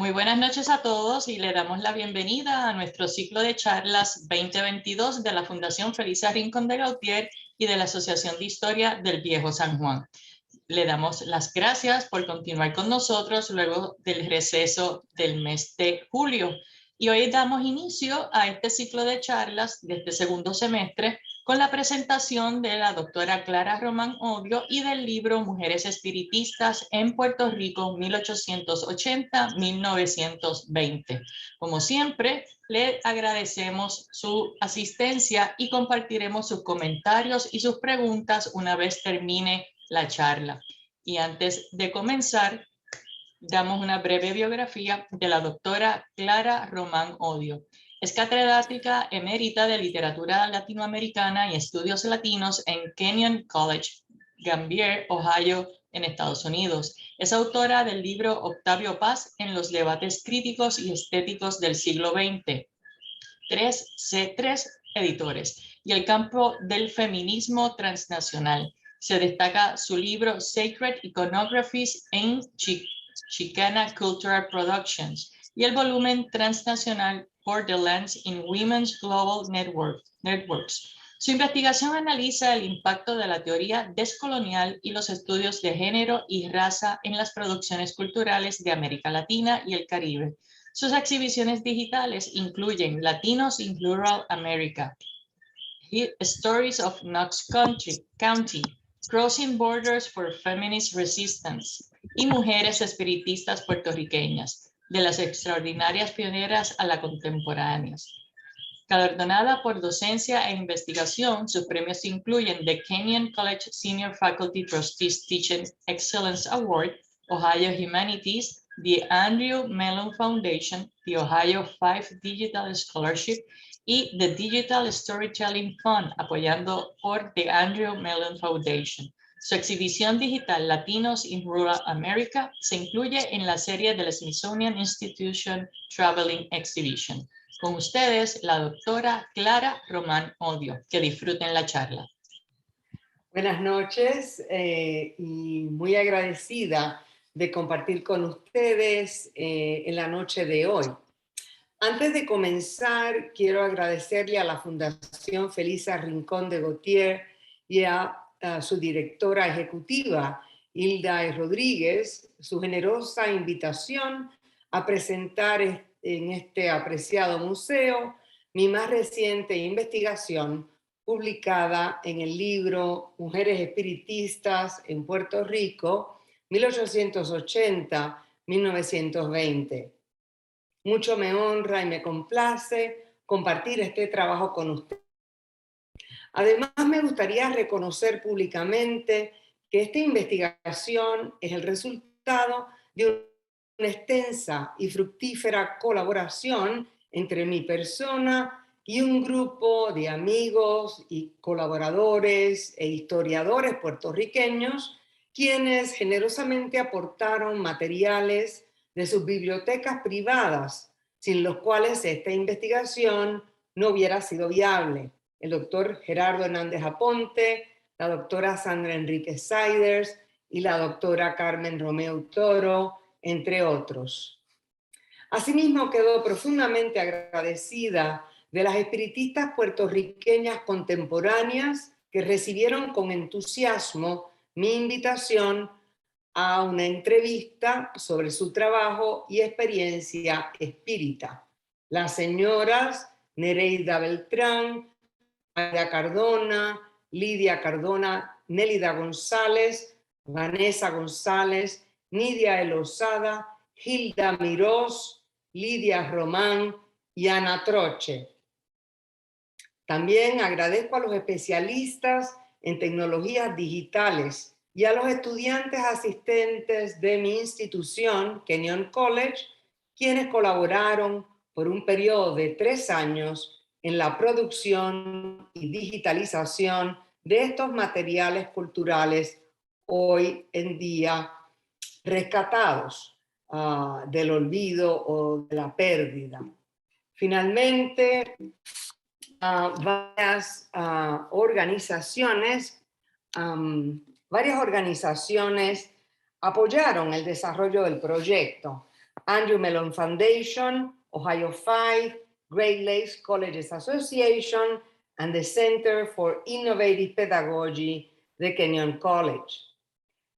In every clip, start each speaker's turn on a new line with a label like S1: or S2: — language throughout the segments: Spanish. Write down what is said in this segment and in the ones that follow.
S1: Muy buenas noches a todos y le damos la bienvenida a nuestro ciclo de charlas 2022 de la Fundación Felisa Rincón de Gautier y de la Asociación de Historia del Viejo San Juan. Le damos las gracias por continuar con nosotros luego del receso del mes de julio. Y hoy damos inicio a este ciclo de charlas de este segundo semestre con la presentación de la doctora Clara Román Odio y del libro Mujeres Espiritistas en Puerto Rico 1880-1920. Como siempre, le agradecemos su asistencia y compartiremos sus comentarios y sus preguntas una vez termine la charla. Y antes de comenzar, damos una breve biografía de la doctora Clara Román Odio. Es catedrática emérita de literatura latinoamericana y estudios latinos en Kenyon College, Gambier, Ohio, en Estados Unidos. Es autora del libro Octavio Paz en los debates críticos y estéticos del siglo XX. 3C3 editores. Y el campo del feminismo transnacional. Se destaca su libro Sacred Iconographies in Chicana Cultural Productions y el volumen transnacional Borderlands in Women's Global Networks. Su investigación analiza el impacto de la teoría descolonial y los estudios de género y raza en las producciones culturales de América Latina y el Caribe. Sus exhibiciones digitales incluyen Latinos in Rural America, Stories of Knox County, Crossing Borders for Feminist Resistance y Mujeres Espiritistas Puertorriqueñas, de las extraordinarias pioneras a las contemporáneas. Galardonada por docencia e investigación, sus premios incluyen The Kenyon College Senior Faculty Trustees Teaching Excellence Award, Ohio Humanities, the Andrew Mellon Foundation, the Ohio 5 Digital Scholarship y the Digital Storytelling Fund, apoyando por the Andrew Mellon Foundation. Su exhibición digital Latinos in Rural America se incluye en la serie del Smithsonian Institution Traveling Exhibition. Con ustedes, la doctora Clara Román Odio. Que disfruten la charla.
S2: Buenas noches y muy agradecida de compartir con ustedes en la noche de hoy. Antes de comenzar, quiero agradecerle a la Fundación Felisa Rincón de Gautier y a su directora ejecutiva, Hilda Rodríguez, su generosa invitación a presentar en este apreciado museo mi más reciente investigación publicada en el libro Mujeres Espiritistas en Puerto Rico, 1880-1920. Mucho me honra y me complace compartir este trabajo con usted. Además, me gustaría reconocer públicamente que esta investigación es el resultado de una extensa y fructífera colaboración entre mi persona y un grupo de amigos y colaboradores e historiadores puertorriqueños, quienes generosamente aportaron materiales de sus bibliotecas privadas, sin los cuales esta investigación no hubiera sido viable. El doctor Gerardo Hernández Aponte, la doctora Sandra Enríquez Siders y la doctora Carmen Romeo Toro, entre otros. Asimismo, quedo profundamente agradecida de las espiritistas puertorriqueñas contemporáneas que recibieron con entusiasmo mi invitación a una entrevista sobre su trabajo y experiencia espírita. Las señoras Nereida Beltrán, Aida Cardona, Lidia Cardona, Nélida González, Vanessa González, Nidia Elosada, Hilda Mirós, Lidia Román y Ana Troche. También agradezco a los especialistas en tecnologías digitales y a los estudiantes asistentes de mi institución, Kenyon College, quienes colaboraron por un periodo de 3 años en la producción y digitalización de estos materiales culturales hoy en día rescatados del olvido o de la pérdida. Finalmente, varias organizaciones apoyaron el desarrollo del proyecto. Andrew Mellon Foundation, Ohio 5, Great Lakes Colleges Association, and the Center for Innovative Pedagogy de Kenyon College.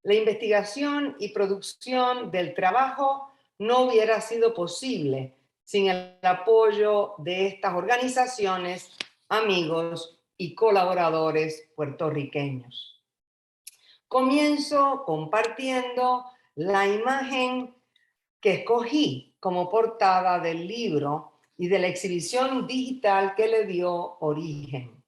S2: La investigación y producción del trabajo no hubiera sido posible sin el apoyo de estas organizaciones, amigos y colaboradores puertorriqueños. Comienzo compartiendo la imagen que escogí como portada del libro y de la exhibición digital que le dio origen.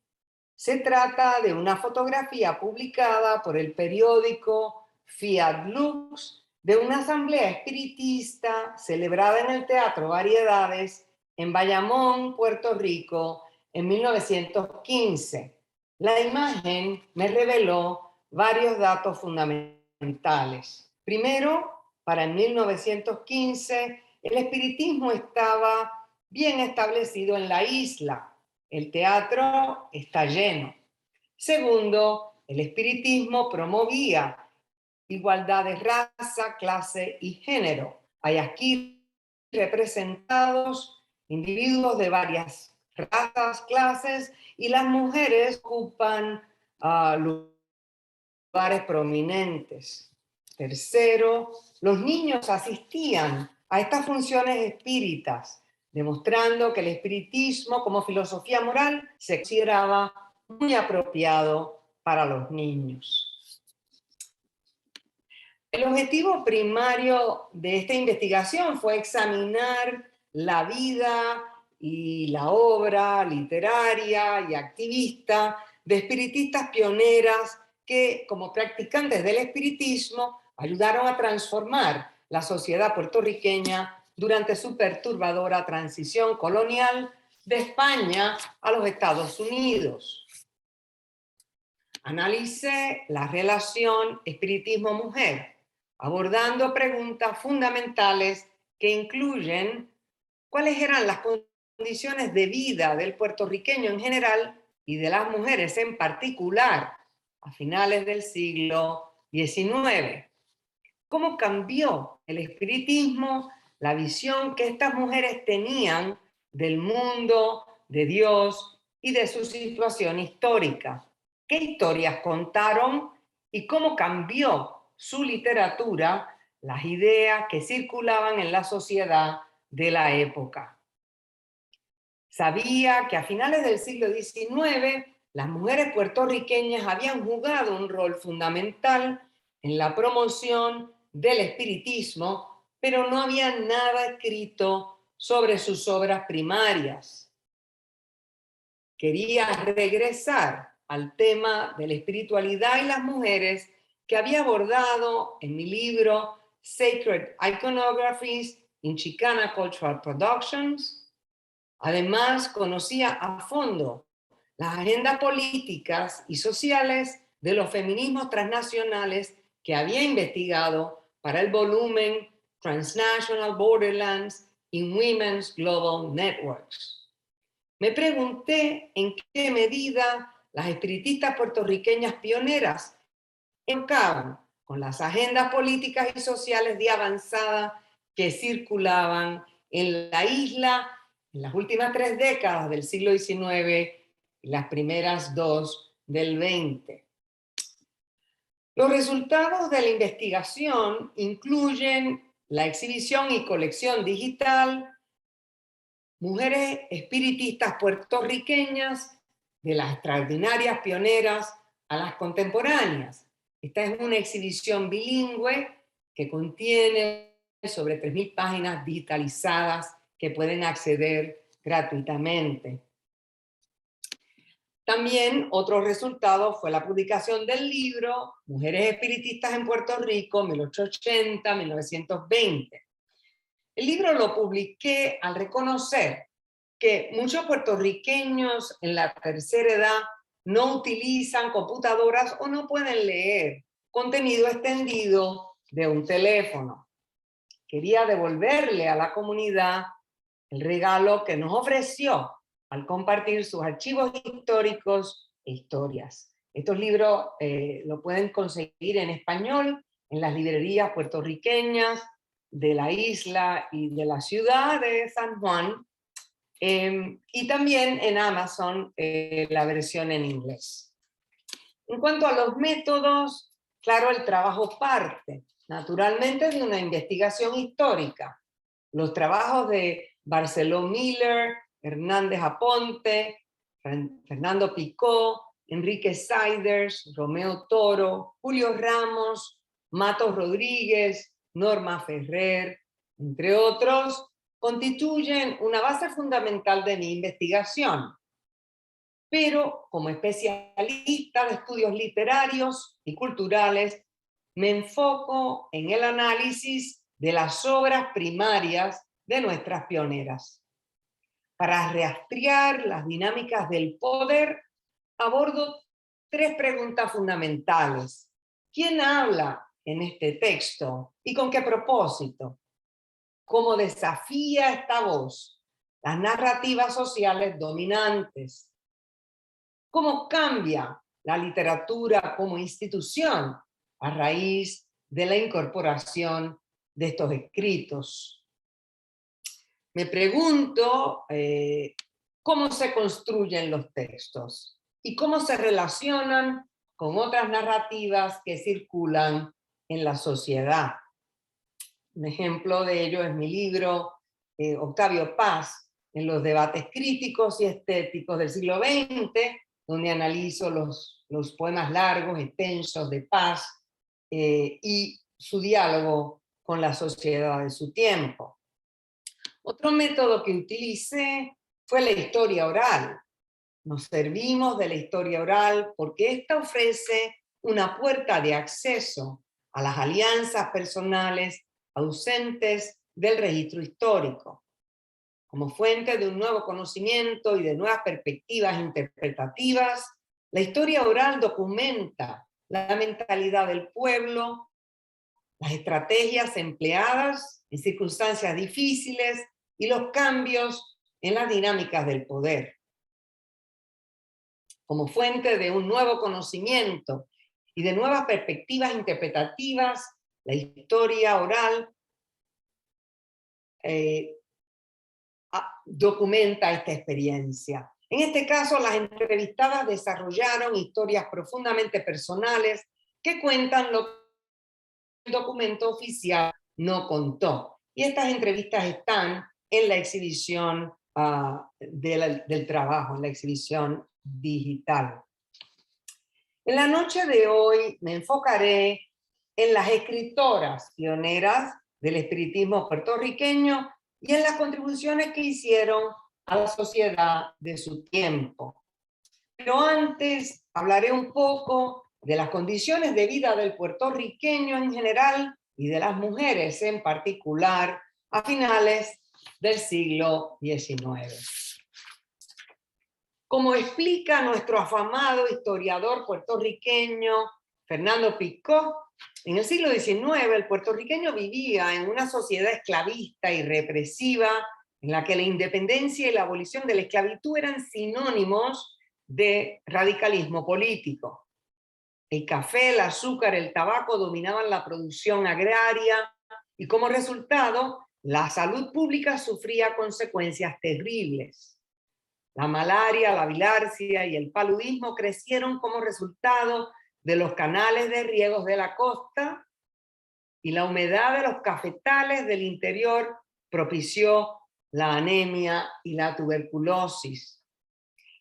S2: Se trata de una fotografía publicada por el periódico Fiat Lux de una asamblea espiritista celebrada en el Teatro Variedades en Bayamón, Puerto Rico, en 1915. La imagen me reveló varios datos fundamentales. Primero, para 1915, el espiritismo estaba bien establecido en la isla. El teatro está lleno. Segundo, el espiritismo promovía igualdad de raza, clase y género. Hay aquí representados individuos de varias razas, clases, y las mujeres ocupan lugares prominentes. Tercero, los niños asistían a estas funciones espíritas, demostrando que el espiritismo como filosofía moral se consideraba muy apropiado para los niños. El objetivo primario de esta investigación fue examinar la vida y la obra literaria y activista de espiritistas pioneras que, como practicantes del espiritismo, ayudaron a transformar la sociedad puertorriqueña durante su perturbadora transición colonial de España a los Estados Unidos. Analicé la relación espiritismo-mujer, abordando preguntas fundamentales que incluyen cuáles eran las condiciones de vida del puertorriqueño en general y de las mujeres en particular a finales del siglo XIX. ¿Cómo cambió el espiritismo la visión que estas mujeres tenían del mundo, de Dios y de su situación histórica? ¿Qué historias contaron y cómo cambió su literatura las ideas que circulaban en la sociedad de la época? Sabía que a finales del siglo XIX las mujeres puertorriqueñas habían jugado un rol fundamental en la promoción del espiritismo, pero no había nada escrito sobre sus obras primarias. Quería regresar al tema de la espiritualidad y las mujeres que había abordado en mi libro Sacred Iconographies in Chicana Cultural Productions. Además, conocía a fondo las agendas políticas y sociales de los feminismos transnacionales que había investigado para el volumen Transnational Borderlands in Women's Global Networks. Me pregunté en qué medida las espiritistas puertorriqueñas pioneras encajaban con las agendas políticas y sociales de avanzada que circulaban en la isla en las últimas 3 décadas del siglo XIX y las primeras 2 del XX. Los resultados de la investigación incluyen la exhibición y colección digital Mujeres espiritistas puertorriqueñas, de las extraordinarias pioneras a las contemporáneas. Esta es una exhibición bilingüe que contiene sobre 3.000 páginas digitalizadas que pueden acceder gratuitamente. También otro resultado fue la publicación del libro Mujeres espiritistas en Puerto Rico, 1880-1920. El libro lo publiqué al reconocer que muchos puertorriqueños en la tercera edad no utilizan computadoras o no pueden leer contenido extendido de un teléfono. Quería devolverle a la comunidad el regalo que nos ofreció al compartir sus archivos históricos e historias. Estos libros lo pueden conseguir en español en las librerías puertorriqueñas de la isla y de la ciudad de San Juan, y también en Amazon la versión en inglés. En cuanto a los métodos, claro, el trabajo parte naturalmente de una investigación histórica. Los trabajos de Barceló Miller, Hernández Aponte, Fernando Picó, Enrique Saiders, Romeo Toro, Julio Ramos, Matos Rodríguez, Norma Ferrer, entre otros, constituyen una base fundamental de mi investigación. Pero como especialista de estudios literarios y culturales, me enfoco en el análisis de las obras primarias de nuestras pioneras. Para rastrear las dinámicas del poder, abordo 3 preguntas fundamentales. ¿Quién habla en este texto y con qué propósito? ¿Cómo desafía esta voz las narrativas sociales dominantes? ¿Cómo cambia la literatura como institución a raíz de la incorporación de estos escritos? Me pregunto cómo se construyen los textos y cómo se relacionan con otras narrativas que circulan en la sociedad. Un ejemplo de ello es mi libro Octavio Paz, en los debates críticos y estéticos del siglo XX, donde analizo los poemas largos, extensos de Paz y su diálogo con la sociedad de su tiempo. Otro método que utilicé fue la historia oral. Nos servimos de la historia oral porque esta ofrece una puerta de acceso a las alianzas personales ausentes del registro histórico. Como fuente de un nuevo conocimiento y de nuevas perspectivas interpretativas, la historia oral documenta la mentalidad del pueblo, las estrategias empleadas en circunstancias difíciles y los cambios en las dinámicas del poder. Como fuente de un nuevo conocimiento y de nuevas perspectivas interpretativas, la historia oral documenta esta experiencia. En este caso, las entrevistadas desarrollaron historias profundamente personales que cuentan lo que el documento oficial no contó. Y estas entrevistas están en la exhibición del trabajo, en la exhibición digital. En la noche de hoy me enfocaré en las escritoras pioneras del espiritismo puertorriqueño y en las contribuciones que hicieron a la sociedad de su tiempo. Pero antes hablaré un poco de las condiciones de vida del puertorriqueño en general y de las mujeres en particular a finales del siglo XIX. Como explica nuestro afamado historiador puertorriqueño Fernando Picó, en el siglo XIX el puertorriqueño vivía en una sociedad esclavista y represiva en la que la independencia y la abolición de la esclavitud eran sinónimos de radicalismo político. El café, el azúcar, el tabaco dominaban la producción agraria y como resultado la salud pública sufría consecuencias terribles. La malaria, la bilharzia y el paludismo crecieron como resultado de los canales de riegos de la costa y la humedad de los cafetales del interior propició la anemia y la tuberculosis.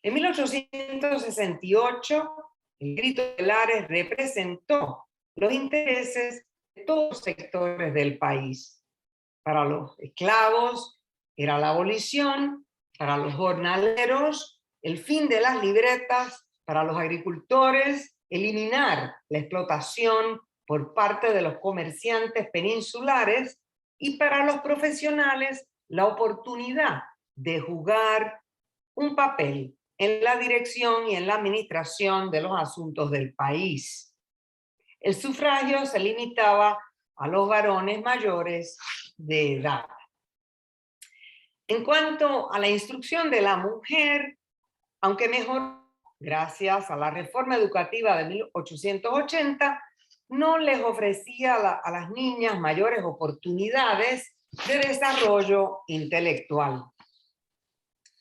S2: En 1868, el Grito de Lares representó los intereses de todos los sectores del país. Para los esclavos era la abolición, para los jornaleros el fin de las libretas, para los agricultores eliminar la explotación por parte de los comerciantes peninsulares y para los profesionales la oportunidad de jugar un papel en la dirección y en la administración de los asuntos del país. El sufragio se limitaba a los varones mayores de edad. En cuanto a la instrucción de la mujer, aunque mejoró gracias a la reforma educativa de 1880, no les ofrecía a las niñas mayores oportunidades de desarrollo intelectual.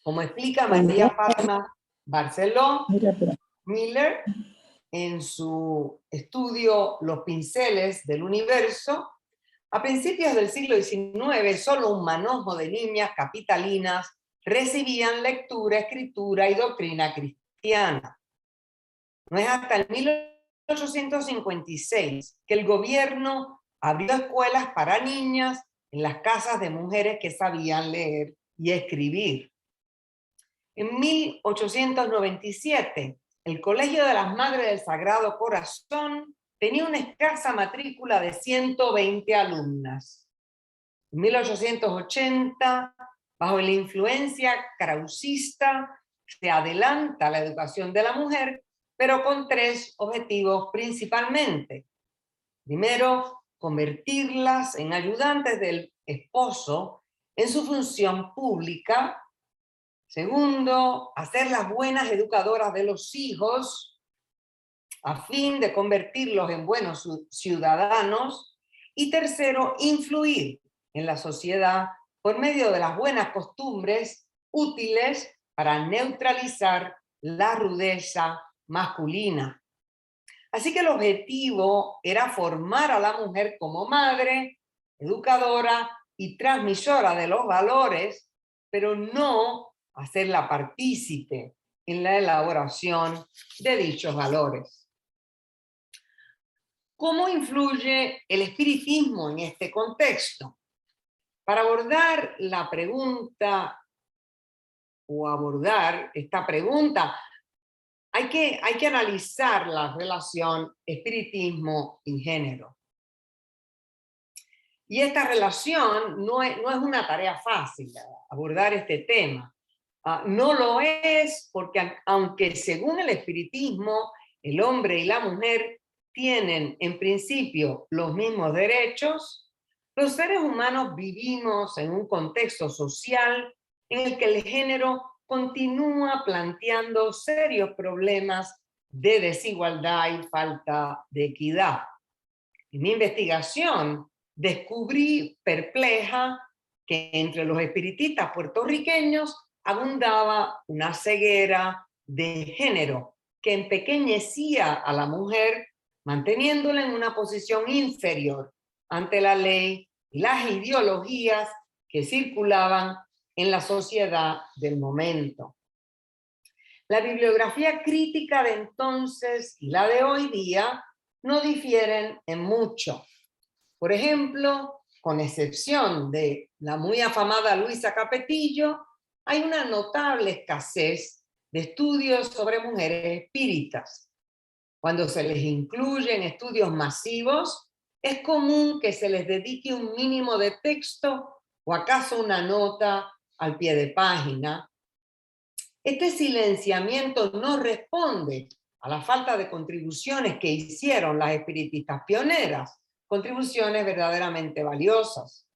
S2: Como explica María Fátima Barceló Miller en su estudio Los pinceles del universo, a principios del siglo XIX, solo un manojo de niñas capitalinas recibían lectura, escritura y doctrina cristiana. No es hasta el 1856 que el gobierno abrió escuelas para niñas en las casas de mujeres que sabían leer y escribir. En 1897, el Colegio de las Madres del Sagrado Corazón tenía una escasa matrícula de 120 alumnas. En 1880, bajo la influencia krausista, se adelanta la educación de la mujer, pero con 3 objetivos principalmente. Primero, convertirlas en ayudantes del esposo en su función pública. Segundo, hacerlas buenas educadoras de los hijos a fin de convertirlos en buenos ciudadanos. Y tercero, influir en la sociedad por medio de las buenas costumbres útiles para neutralizar la rudeza masculina. Así que el objetivo era formar a la mujer como madre, educadora y transmisora de los valores, pero no hacerla partícipe en la elaboración de dichos valores. ¿Cómo influye el espiritismo en este contexto? Para abordar la pregunta o abordar esta pregunta, hay que analizar la relación espiritismo y género. Y esta relación no es una tarea fácil, abordar este tema. No lo es porque aunque según el espiritismo el hombre y la mujer tienen en principio los mismos derechos, los seres humanos vivimos en un contexto social en el que el género continúa planteando serios problemas de desigualdad y falta de equidad. En mi investigación descubrí perpleja que entre los espiritistas puertorriqueños abundaba una ceguera de género que empequeñecía a la mujer, manteniéndola en una posición inferior ante la ley y las ideologías que circulaban en la sociedad del momento. La bibliografía crítica de entonces y la de hoy día no difieren en mucho. Por ejemplo, con excepción de la muy afamada Luisa Capetillo, hay una notable escasez de estudios sobre mujeres espíritas. Cuando se les incluye en estudios masivos, es común que se les dedique un mínimo de texto o acaso una nota al pie de página. Este silenciamiento no responde a la falta de contribuciones que hicieron las espiritistas pioneras, contribuciones verdaderamente valiosas.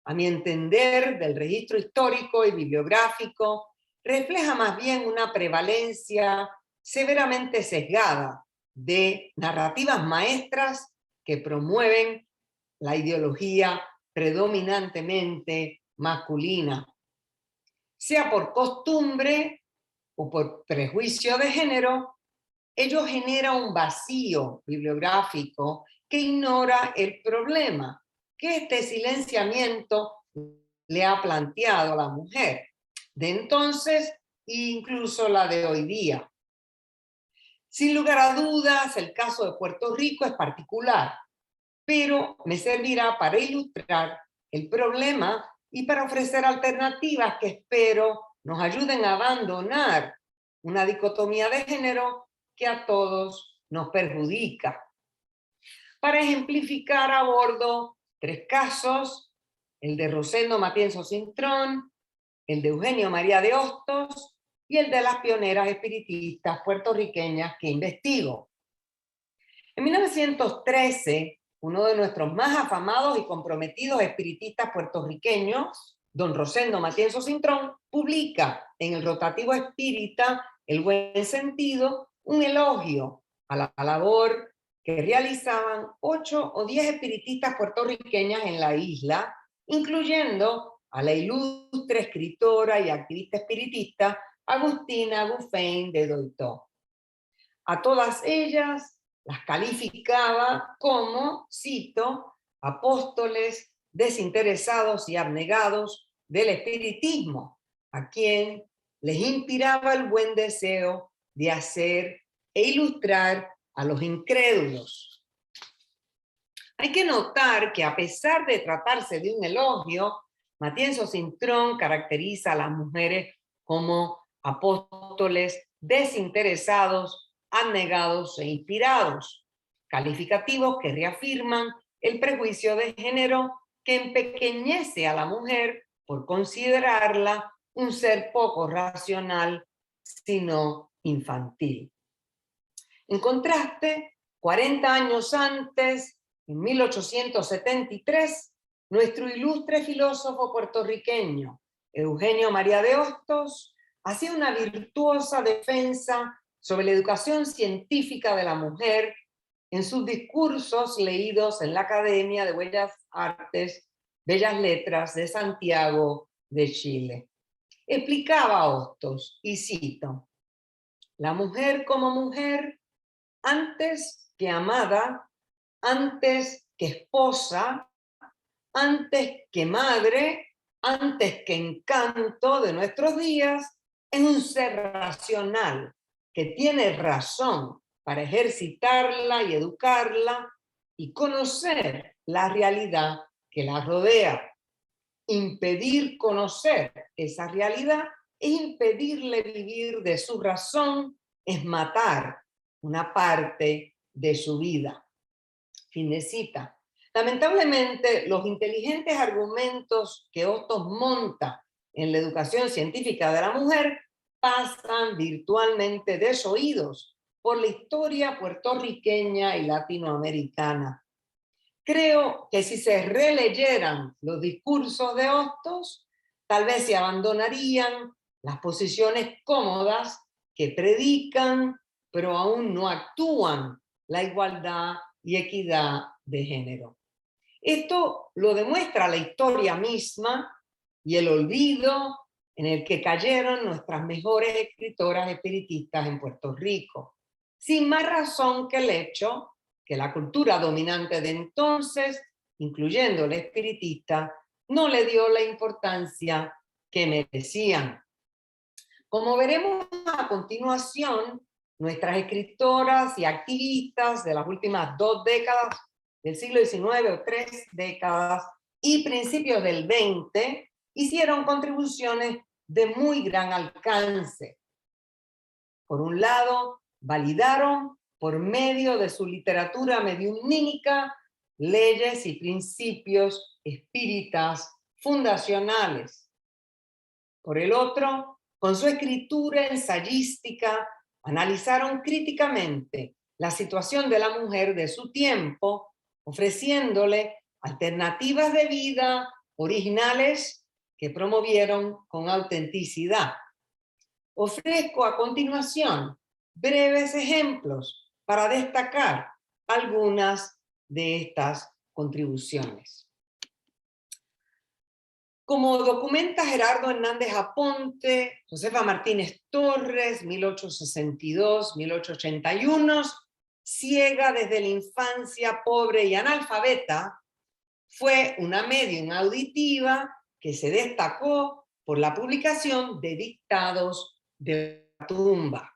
S2: A mi entender, del registro histórico y bibliográfico, refleja más bien una prevalencia severamente sesgada de narrativas maestras que promueven la ideología predominantemente masculina, sea por costumbre o por prejuicio de género. Ello genera un vacío bibliográfico que ignora el problema que este silenciamiento le ha planteado a la mujer de entonces e incluso la de hoy día. Sin lugar a dudas, el caso de Puerto Rico es particular, pero me servirá para ilustrar el problema y para ofrecer alternativas que espero nos ayuden a abandonar una dicotomía de género que a todos nos perjudica. Para ejemplificar, abordo 3 casos: el de Rosendo Matienzo Cintrón, el de Eugenio María de Hostos y el de las pioneras espiritistas puertorriqueñas que investigo. En 1913, uno de nuestros más afamados y comprometidos espiritistas puertorriqueños, don Rosendo Matienzo Cintrón, publica en el Rotativo Espírita El Buen Sentido un elogio a la labor que realizaban 8 o 10 espiritistas puertorriqueñas en la isla, incluyendo a la ilustre escritora y activista espiritista Agustina Guffain de Doitó. A todas ellas las calificaba como, cito, apóstoles desinteresados y abnegados del espiritismo, a quien les inspiraba el buen deseo de hacer e ilustrar a los incrédulos. Hay que notar que a pesar de tratarse de un elogio, Matienzo Cintrón caracteriza a las mujeres como apóstoles desinteresados, abnegados e inspirados, calificativos que reafirman el prejuicio de género que empequeñece a la mujer por considerarla un ser poco racional, sino infantil. En contraste, 40 años antes, en 1873, nuestro ilustre filósofo puertorriqueño, Eugenio María de Hostos, hacía una virtuosa defensa sobre la educación científica de la mujer en sus discursos leídos en la Academia de Bellas Artes, Bellas Letras de Santiago de Chile. Explicaba Hostos, y cito, la mujer como mujer, antes que amada, antes que esposa, antes que madre, antes que encanto de nuestros días, es un ser racional que tiene razón para ejercitarla y educarla y conocer la realidad que la rodea. Impedir conocer esa realidad es impedirle vivir de su razón, es matar una parte de su vida. Fin de cita. Lamentablemente, los inteligentes argumentos que Hostos monta en la educación científica de la mujer pasan virtualmente desoídos por la historia puertorriqueña y latinoamericana. Creo que si se releyeran los discursos de Hostos, tal vez se abandonarían las posiciones cómodas que predican, pero aún no actúan la igualdad y equidad de género. Esto lo demuestra la historia misma y el olvido en el que cayeron nuestras mejores escritoras espiritistas en Puerto Rico, sin más razón que el hecho que la cultura dominante de entonces, incluyendo la espiritista, no le dio la importancia que merecían. Como veremos a continuación, nuestras escritoras y activistas de las últimas 2 décadas del siglo XIX o 3 décadas y principios del XX hicieron contribuciones de muy gran alcance. Por un lado, validaron por medio de su literatura mediumnímica leyes y principios espíritas fundacionales. Por el otro, con su escritura ensayística, analizaron críticamente la situación de la mujer de su tiempo, ofreciéndole alternativas de vida originales que promovieron con autenticidad. Ofrezco a continuación breves ejemplos para destacar algunas de estas contribuciones. Como documenta Gerardo Hernández Aponte, Josefa Martínez Torres, 1862-1881, ciega desde la infancia, pobre y analfabeta, fue una medium auditiva que se destacó por la publicación de Dictados de la tumba.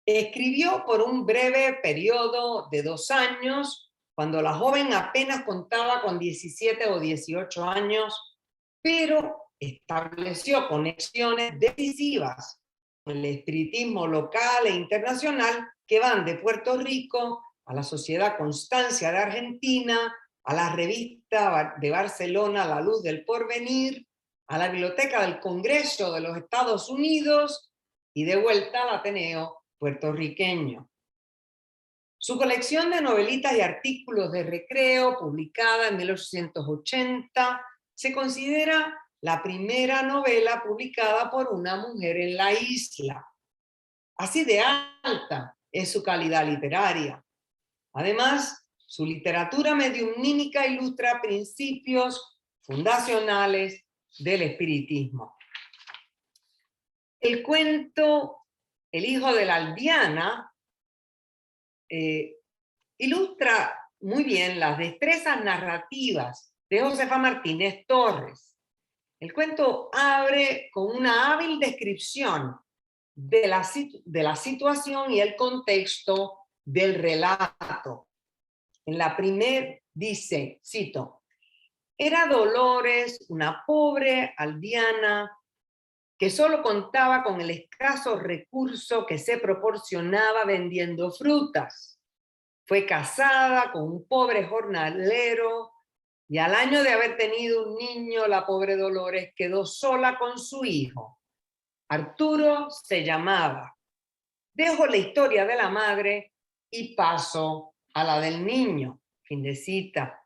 S2: Escribió por un breve periodo de 2 años, cuando la joven apenas contaba con 17 o 18 años, pero estableció conexiones decisivas con el espiritismo local e internacional que van de Puerto Rico a la Sociedad Constancia de Argentina, a la revista de Barcelona La Luz del Porvenir, a la Biblioteca del Congreso de los Estados Unidos y de vuelta al Ateneo puertorriqueño. Su colección de novelitas y artículos de recreo, publicada en 1880, se considera la primera novela publicada por una mujer en la isla. Así de alta es su calidad literaria. Además, su literatura mediumnímica ilustra principios fundacionales del espiritismo. El cuento El hijo de la aldeana ilustra muy bien las destrezas narrativas de Josefa Martínez Torres. El cuento abre con una hábil descripción de la situación y el contexto del relato. En la primera dice, cito, era Dolores una pobre aldeana que solo contaba con el escaso recurso que se proporcionaba vendiendo frutas. Fue casada con un pobre jornalero y al año de haber tenido un niño, la pobre Dolores quedó sola con su hijo. Arturo se llamaba. Dejo la historia de la madre y paso a la del niño. Fin de cita.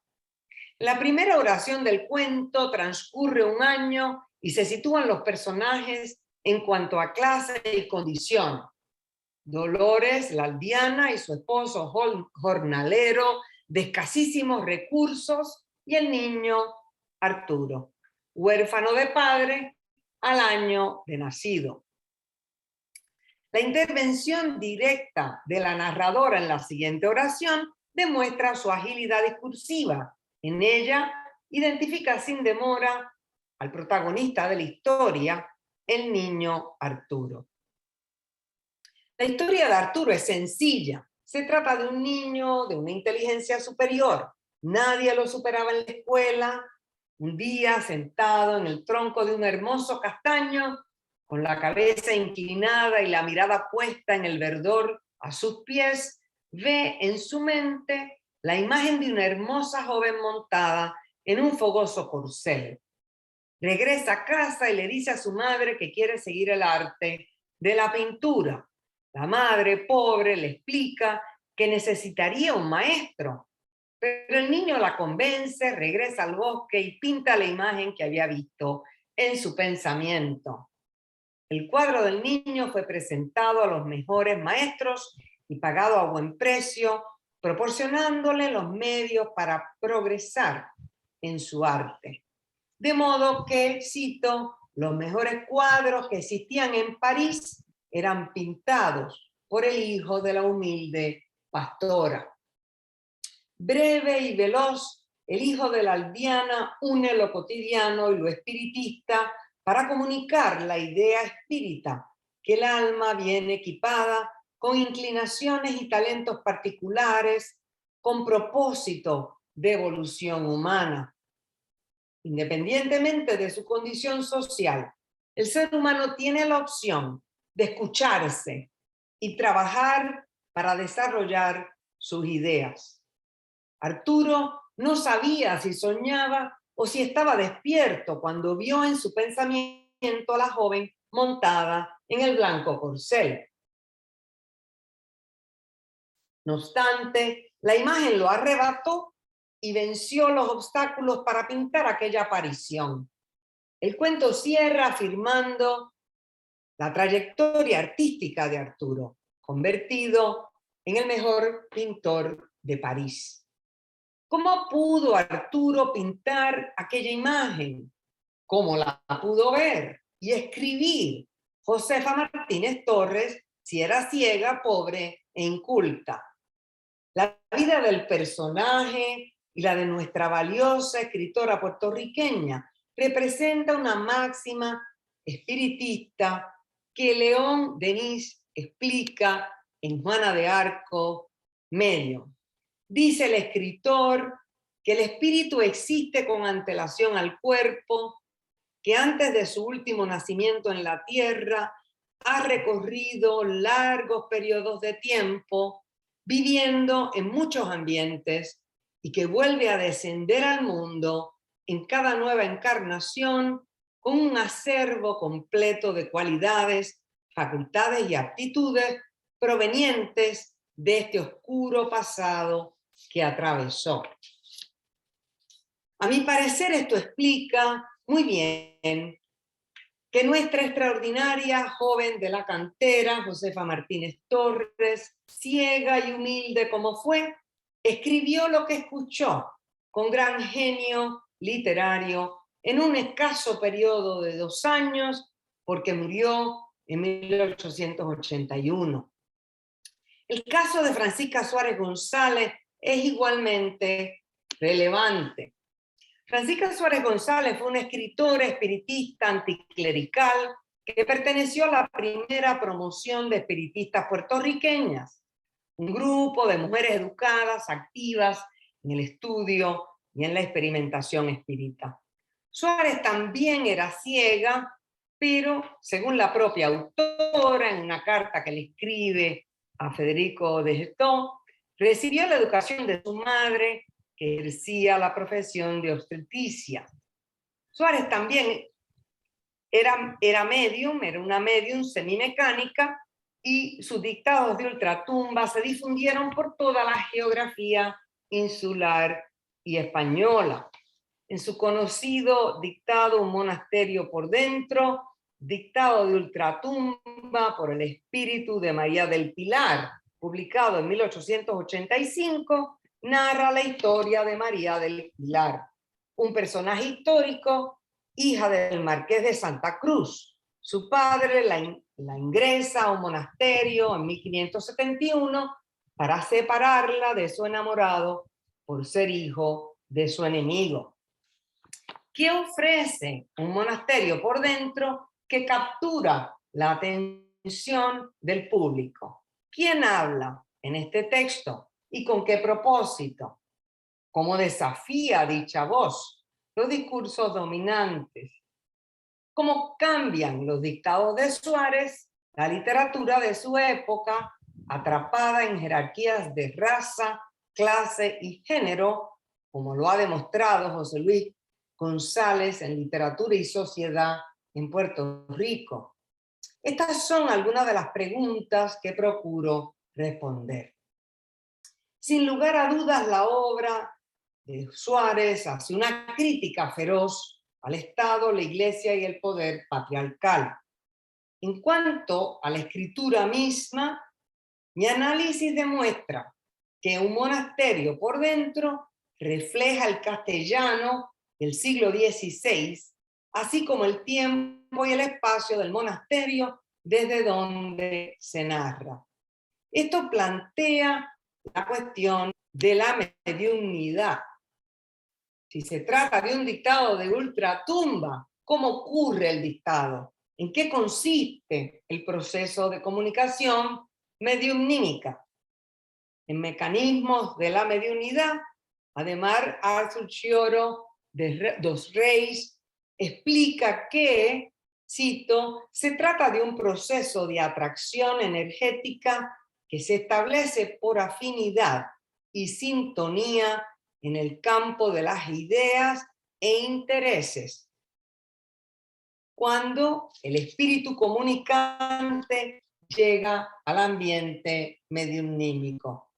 S2: La primera oración del cuento transcurre un año y se sitúan los personajes en cuanto a clase y condición. Dolores, la aldeana, y su esposo jornalero de escasísimos recursos, y el niño Arturo, huérfano de padre al año de nacido. La intervención directa de la narradora en la siguiente oración demuestra su agilidad discursiva. En ella identifica sin demora al protagonista de la historia, el niño Arturo. La historia de Arturo es sencilla. Se trata de un niño de una inteligencia superior. Nadie lo superaba en la escuela. Un día, sentado en el tronco de un hermoso castaño, con la cabeza inclinada y la mirada puesta en el verdor a sus pies, ve en su mente la imagen de una hermosa joven montada en un fogoso corcel. Regresa a casa y le dice a su madre que quiere seguir el arte de la pintura. La madre, pobre, le explica que necesitaría un maestro, pero el niño la convence, regresa al bosque y pinta la imagen que había visto en su pensamiento. El cuadro del niño fue presentado a los mejores maestros y pagado a buen precio, proporcionándole los medios para progresar en su arte. De modo que, cito, los mejores cuadros que existían en París eran pintados por el hijo de la humilde pastora. Breve y veloz, el hijo de la aldeana une lo cotidiano y lo espiritista para comunicar la idea espírita, que el alma viene equipada con inclinaciones y talentos particulares, con propósito de evolución humana. Independientemente de su condición social, el ser humano tiene la opción de escucharse y trabajar para desarrollar sus ideas. Arturo no sabía si soñaba o si estaba despierto cuando vio en su pensamiento a la joven montada en el blanco corcel. No obstante, la imagen lo arrebató y venció los obstáculos para pintar aquella aparición. El cuento cierra afirmando la trayectoria artística de Arturo, convertido en el mejor pintor de París. ¿Cómo pudo Arturo pintar aquella imagen? ¿Cómo la pudo ver y escribir Josefa Martínez Torres si era ciega, pobre e inculta? La vida del personaje y la de nuestra valiosa escritora puertorriqueña representa una máxima espiritista que León Denis explica en Juana de Arco, medio. Dice el escritor que el espíritu existe con antelación al cuerpo, que antes de su último nacimiento en la tierra ha recorrido largos periodos de tiempo viviendo en muchos ambientes y que vuelve a descender al mundo en cada nueva encarnación con un acervo completo de cualidades, facultades y aptitudes provenientes de este oscuro pasado que atravesó. A mi parecer, esto explica muy bien que nuestra extraordinaria joven de la cantera, Josefa Martínez Torres, ciega y humilde como fue, Escribió lo que escuchó con gran genio literario en un escaso periodo de 2 años, porque murió en 1881. El caso de Francisca Suárez González es igualmente relevante. Francisca Suárez González fue una escritora espiritista anticlerical que perteneció a la primera promoción de espiritistas puertorriqueñas, un grupo de mujeres educadas, activas en el estudio y en la experimentación espírita. Suárez también era ciega, pero según la propia autora, en una carta que le escribe a Federico de Getó, recibió la educación de su madre, que ejercía la profesión de obstetricia. Suárez también era una medium semimecánica, y sus dictados de ultratumba se difundieron por toda la geografía insular y española. En su conocido dictado Un monasterio por dentro, dictado de ultratumba por el espíritu de María del Pilar, publicado en 1885, narra la historia de María del Pilar, un personaje histórico, hija del marqués de Santa Cruz. Su padre la ingresa a un monasterio en 1571 para separarla de su enamorado por ser hijo de su enemigo. ¿Qué ofrece un monasterio por dentro que captura la atención del público? ¿Quién habla en este texto y con qué propósito? ¿Cómo desafía dicha voz los discursos dominantes? ¿Cómo cambian los dictados de Suárez la literatura de su época, atrapada en jerarquías de raza, clase y género, como lo ha demostrado José Luis González en Literatura y Sociedad en Puerto Rico? Estas son algunas de las preguntas que procuro responder. Sin lugar a dudas, la obra de Suárez hace una crítica feroz al Estado, la Iglesia y el poder patriarcal. En cuanto a la escritura misma, mi análisis demuestra que Un monasterio por dentro refleja el castellano del siglo XVI, así como el tiempo y el espacio del monasterio desde donde se narra. Esto plantea la cuestión de la mediunidad. Si se trata de un dictado de ultratumba, ¿cómo ocurre el dictado? ¿En qué consiste el proceso de comunicación mediumnímica? En mecanismos de la mediunidad, además Arthur Chioro dos Reis explica que, cito, se trata de un proceso de atracción energética que se establece por afinidad y sintonía en el campo de las ideas e intereses, cuando el espíritu comunicante llega al ambiente mediumnímico.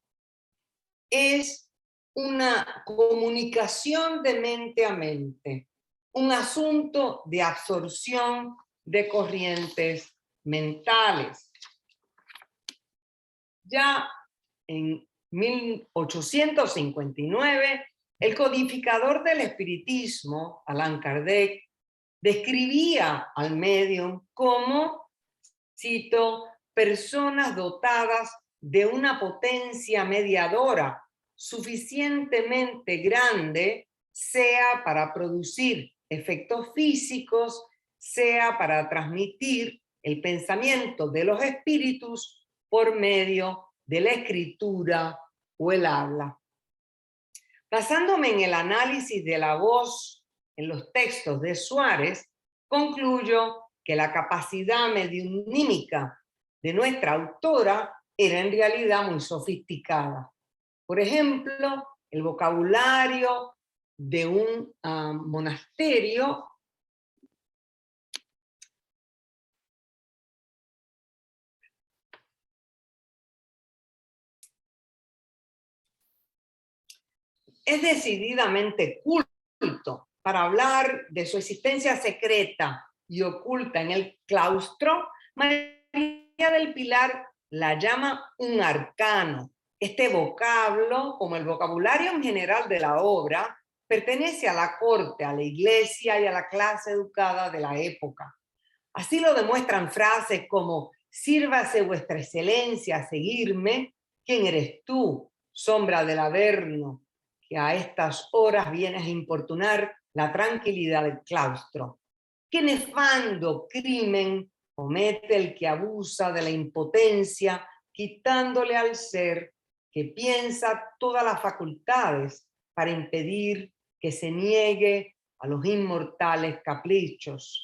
S2: Es una comunicación de mente a mente, un asunto de absorción de corrientes mentales. Ya en 1859, el codificador del espiritismo, Allan Kardec, describía al medium como, cito, personas dotadas de una potencia mediadora suficientemente grande, sea para producir efectos físicos, sea para transmitir el pensamiento de los espíritus por medio de la escritura o el habla. Basándome en el análisis de la voz en los textos de Suárez, concluyo que la capacidad mediunímica de nuestra autora era en realidad muy sofisticada. Por ejemplo, el vocabulario de un monasterio es decididamente culto para hablar de su existencia secreta y oculta en el claustro. María del Pilar la llama un arcano, Este vocablo, como el vocabulario en general de la obra, pertenece a la corte, a la iglesia y a la clase educada de la época. Así lo demuestran frases como «Sírvase vuestra excelencia a seguirme, ¿quién eres tú, sombra del Averno, que a estas horas vienes a importunar la tranquilidad del claustro? ¿Qué nefando crimen comete el que abusa de la impotencia, quitándole al ser que piensa todas las facultades para impedir que se niegue a los inmortales caprichos?»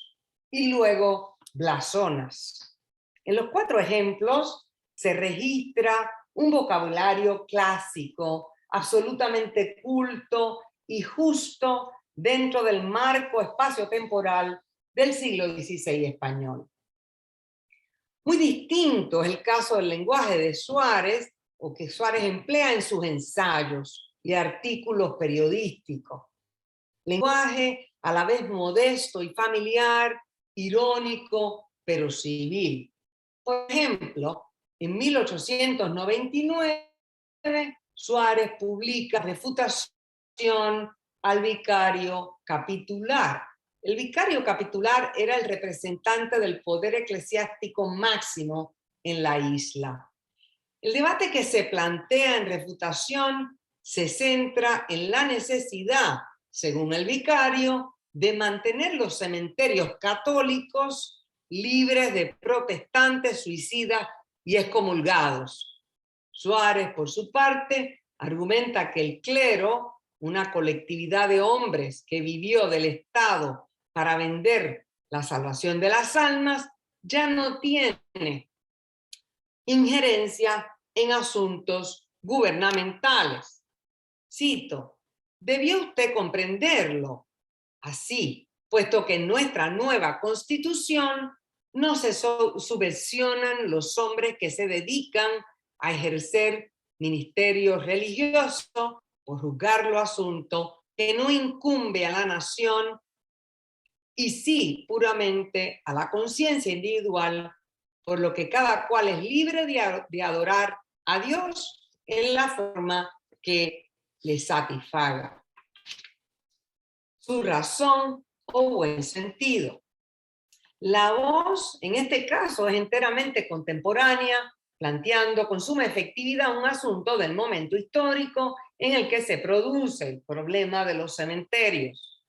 S2: Y luego blasonas. En los 4 ejemplos se registra un vocabulario clásico, absolutamente culto y justo dentro del marco espacio-temporal del siglo XVI español. Muy distinto es el caso del lenguaje de Suárez, o que Suárez emplea en sus ensayos y artículos periodísticos. Lenguaje a la vez modesto y familiar, irónico, pero civil. Por ejemplo, en 1899, Suárez publica Refutación al vicario capitular. El vicario capitular era el representante del poder eclesiástico máximo en la isla. El debate que se plantea en Refutación se centra en la necesidad, según el vicario, de mantener los cementerios católicos libres de protestantes, suicidas y excomulgados. Suárez, por su parte, argumenta que el clero, una colectividad de hombres que vivió del Estado para vender la salvación de las almas, ya no tiene injerencia en asuntos gubernamentales. Cito: «Debió usted comprenderlo así, puesto que en nuestra nueva Constitución no se subvencionan los hombres que se dedican a ejercer ministerio religioso por juzgar lo asunto que no incumbe a la nación y sí puramente a la conciencia individual, por lo que cada cual es libre de adorar a Dios en la forma que le satisfaga su razón o buen sentido». La voz, en este caso, es enteramente contemporánea, planteando con suma efectividad un asunto del momento histórico en el que se produce el problema de los cementerios.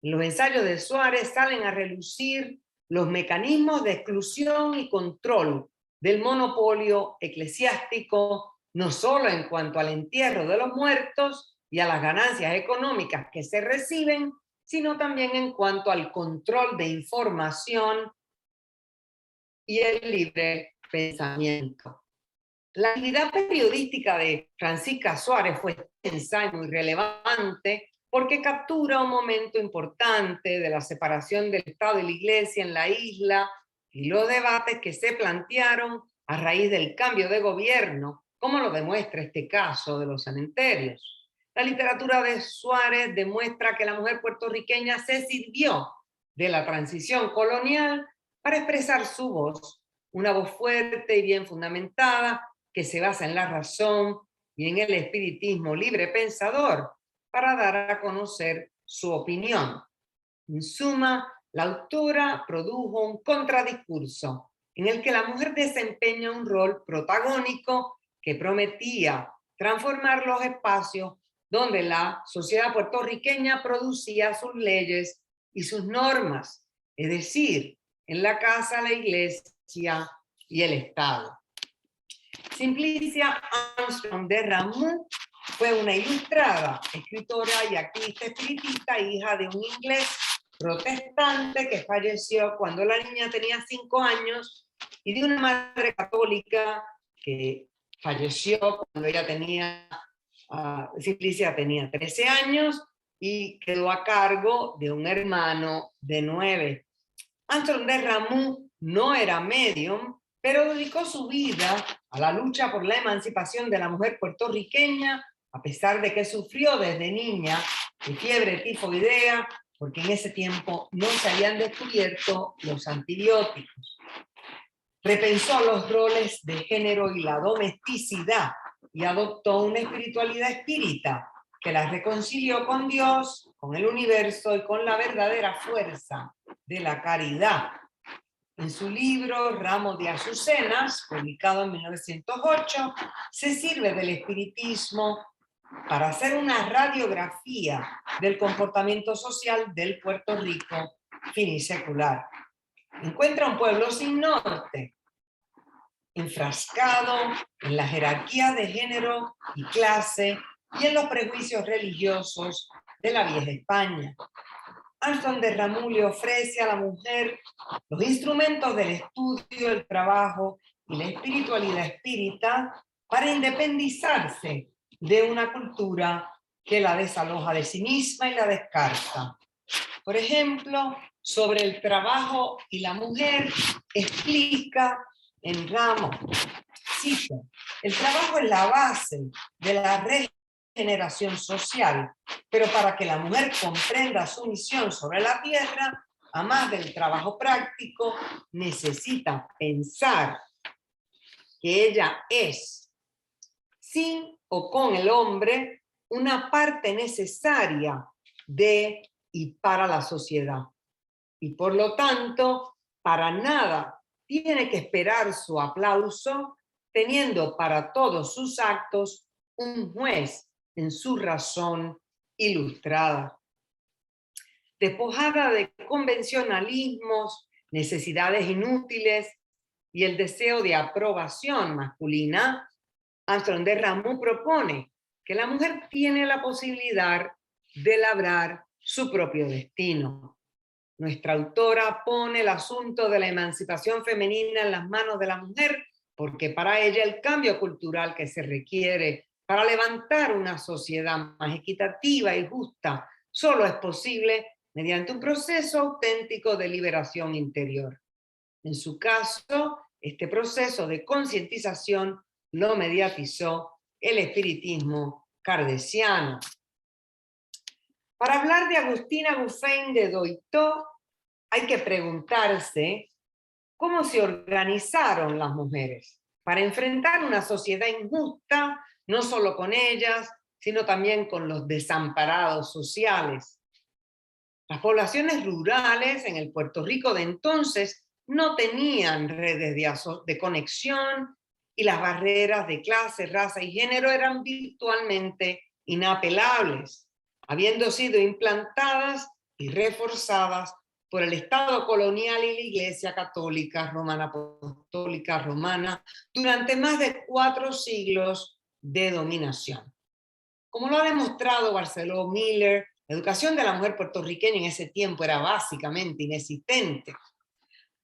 S2: En los ensayos de Suárez salen a relucir los mecanismos de exclusión y control del monopolio eclesiástico, no solo en cuanto al entierro de los muertos y a las ganancias económicas que se reciben, sino también en cuanto al control de información y el libre pensamiento. La actividad periodística de Francisca Suárez fue extensa y muy relevante porque captura un momento importante de la separación del Estado y la Iglesia en la isla y los debates que se plantearon a raíz del cambio de gobierno, como lo demuestra este caso de los cementerios. La literatura de Suárez demuestra que la mujer puertorriqueña se sirvió de la transición colonial para expresar su voz, una voz fuerte y bien fundamentada que se basa en la razón y en el espiritismo libre pensador para dar a conocer su opinión. En suma, la autora produjo un contradiscurso en el que la mujer desempeña un rol protagónico que prometía transformar los espacios donde la sociedad puertorriqueña producía sus leyes y sus normas, es decir, en la casa, la iglesia y el Estado. Simplicia Armstrong de Ramus fue una ilustrada, escritora y activista espiritista, hija de un inglés protestante que falleció cuando la niña tenía 5 años y de una madre católica que falleció cuando ella tenía, Simplicia tenía 13 años y quedó a cargo de un hermano de 9. Armstrong de Ramus no era medium, pero dedicó su vida a la lucha por la emancipación de la mujer puertorriqueña, a pesar de que sufrió desde niña de fiebre tifoidea, porque en ese tiempo no se habían descubierto los antibióticos. Repensó los roles de género y la domesticidad, y adoptó una espiritualidad espírita que la reconcilió con Dios, con el universo y con la verdadera fuerza de la caridad. En su libro Ramos de Azucenas, publicado en 1908, se sirve del espiritismo para hacer una radiografía del comportamiento social del Puerto Rico finisecular. Encuentra un pueblo sin norte, enfrascado en la jerarquía de género y clase y en los prejuicios religiosos de la vieja España. Armstrong de Ramú le ofrece a la mujer los instrumentos del estudio, el trabajo y la espiritualidad espírita para independizarse de una cultura que la desaloja de sí misma y la descarta. Por ejemplo, sobre el trabajo y la mujer, explica en Ramo, cito, el trabajo es la base de la regeneración social, pero para que la mujer comprenda su misión sobre la tierra, a más del trabajo práctico, necesita pensar que ella es, sin o con el hombre, una parte necesaria de y para la sociedad. Y por lo tanto, para nada tiene que esperar su aplauso, teniendo para todos sus actos un juez en su razón ilustrada. Despojada de convencionalismos, necesidades inútiles y el deseo de aprobación masculina, Armstrong de Ramú propone que la mujer tiene la posibilidad de labrar su propio destino. Nuestra autora pone el asunto de la emancipación femenina en las manos de la mujer, porque para ella el cambio cultural que se requiere para levantar una sociedad más equitativa y justa solo es posible mediante un proceso auténtico de liberación interior. En su caso, este proceso de concientización lo mediatizó el espiritismo kardeciano. Para hablar de Agustina Guffain de Doitó, hay que preguntarse cómo se organizaron las mujeres para enfrentar una sociedad injusta, no solo con ellas, sino también con los desamparados sociales. Las poblaciones rurales en el Puerto Rico de entonces no tenían redes de conexión y las barreras de clase, raza y género eran virtualmente inapelables, habiendo sido implantadas y reforzadas por el Estado colonial y la Iglesia Católica Romana Apostólica Romana durante más de 4 siglos de dominación. Como lo ha demostrado Barceló Miller, la educación de la mujer puertorriqueña en ese tiempo era básicamente inexistente.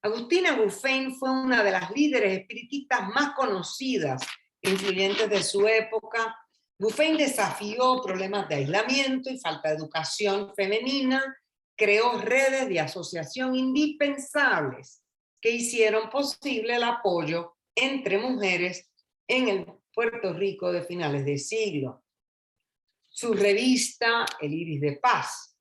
S2: Agustina Guffain fue una de las líderes espiritistas más conocidas e influyentes de su época. Guffain desafió problemas de aislamiento y falta de educación femenina, creó redes de asociación indispensables que hicieron posible el apoyo entre mujeres en el Puerto Rico de finales de siglo. Su revista El Iris de Paz,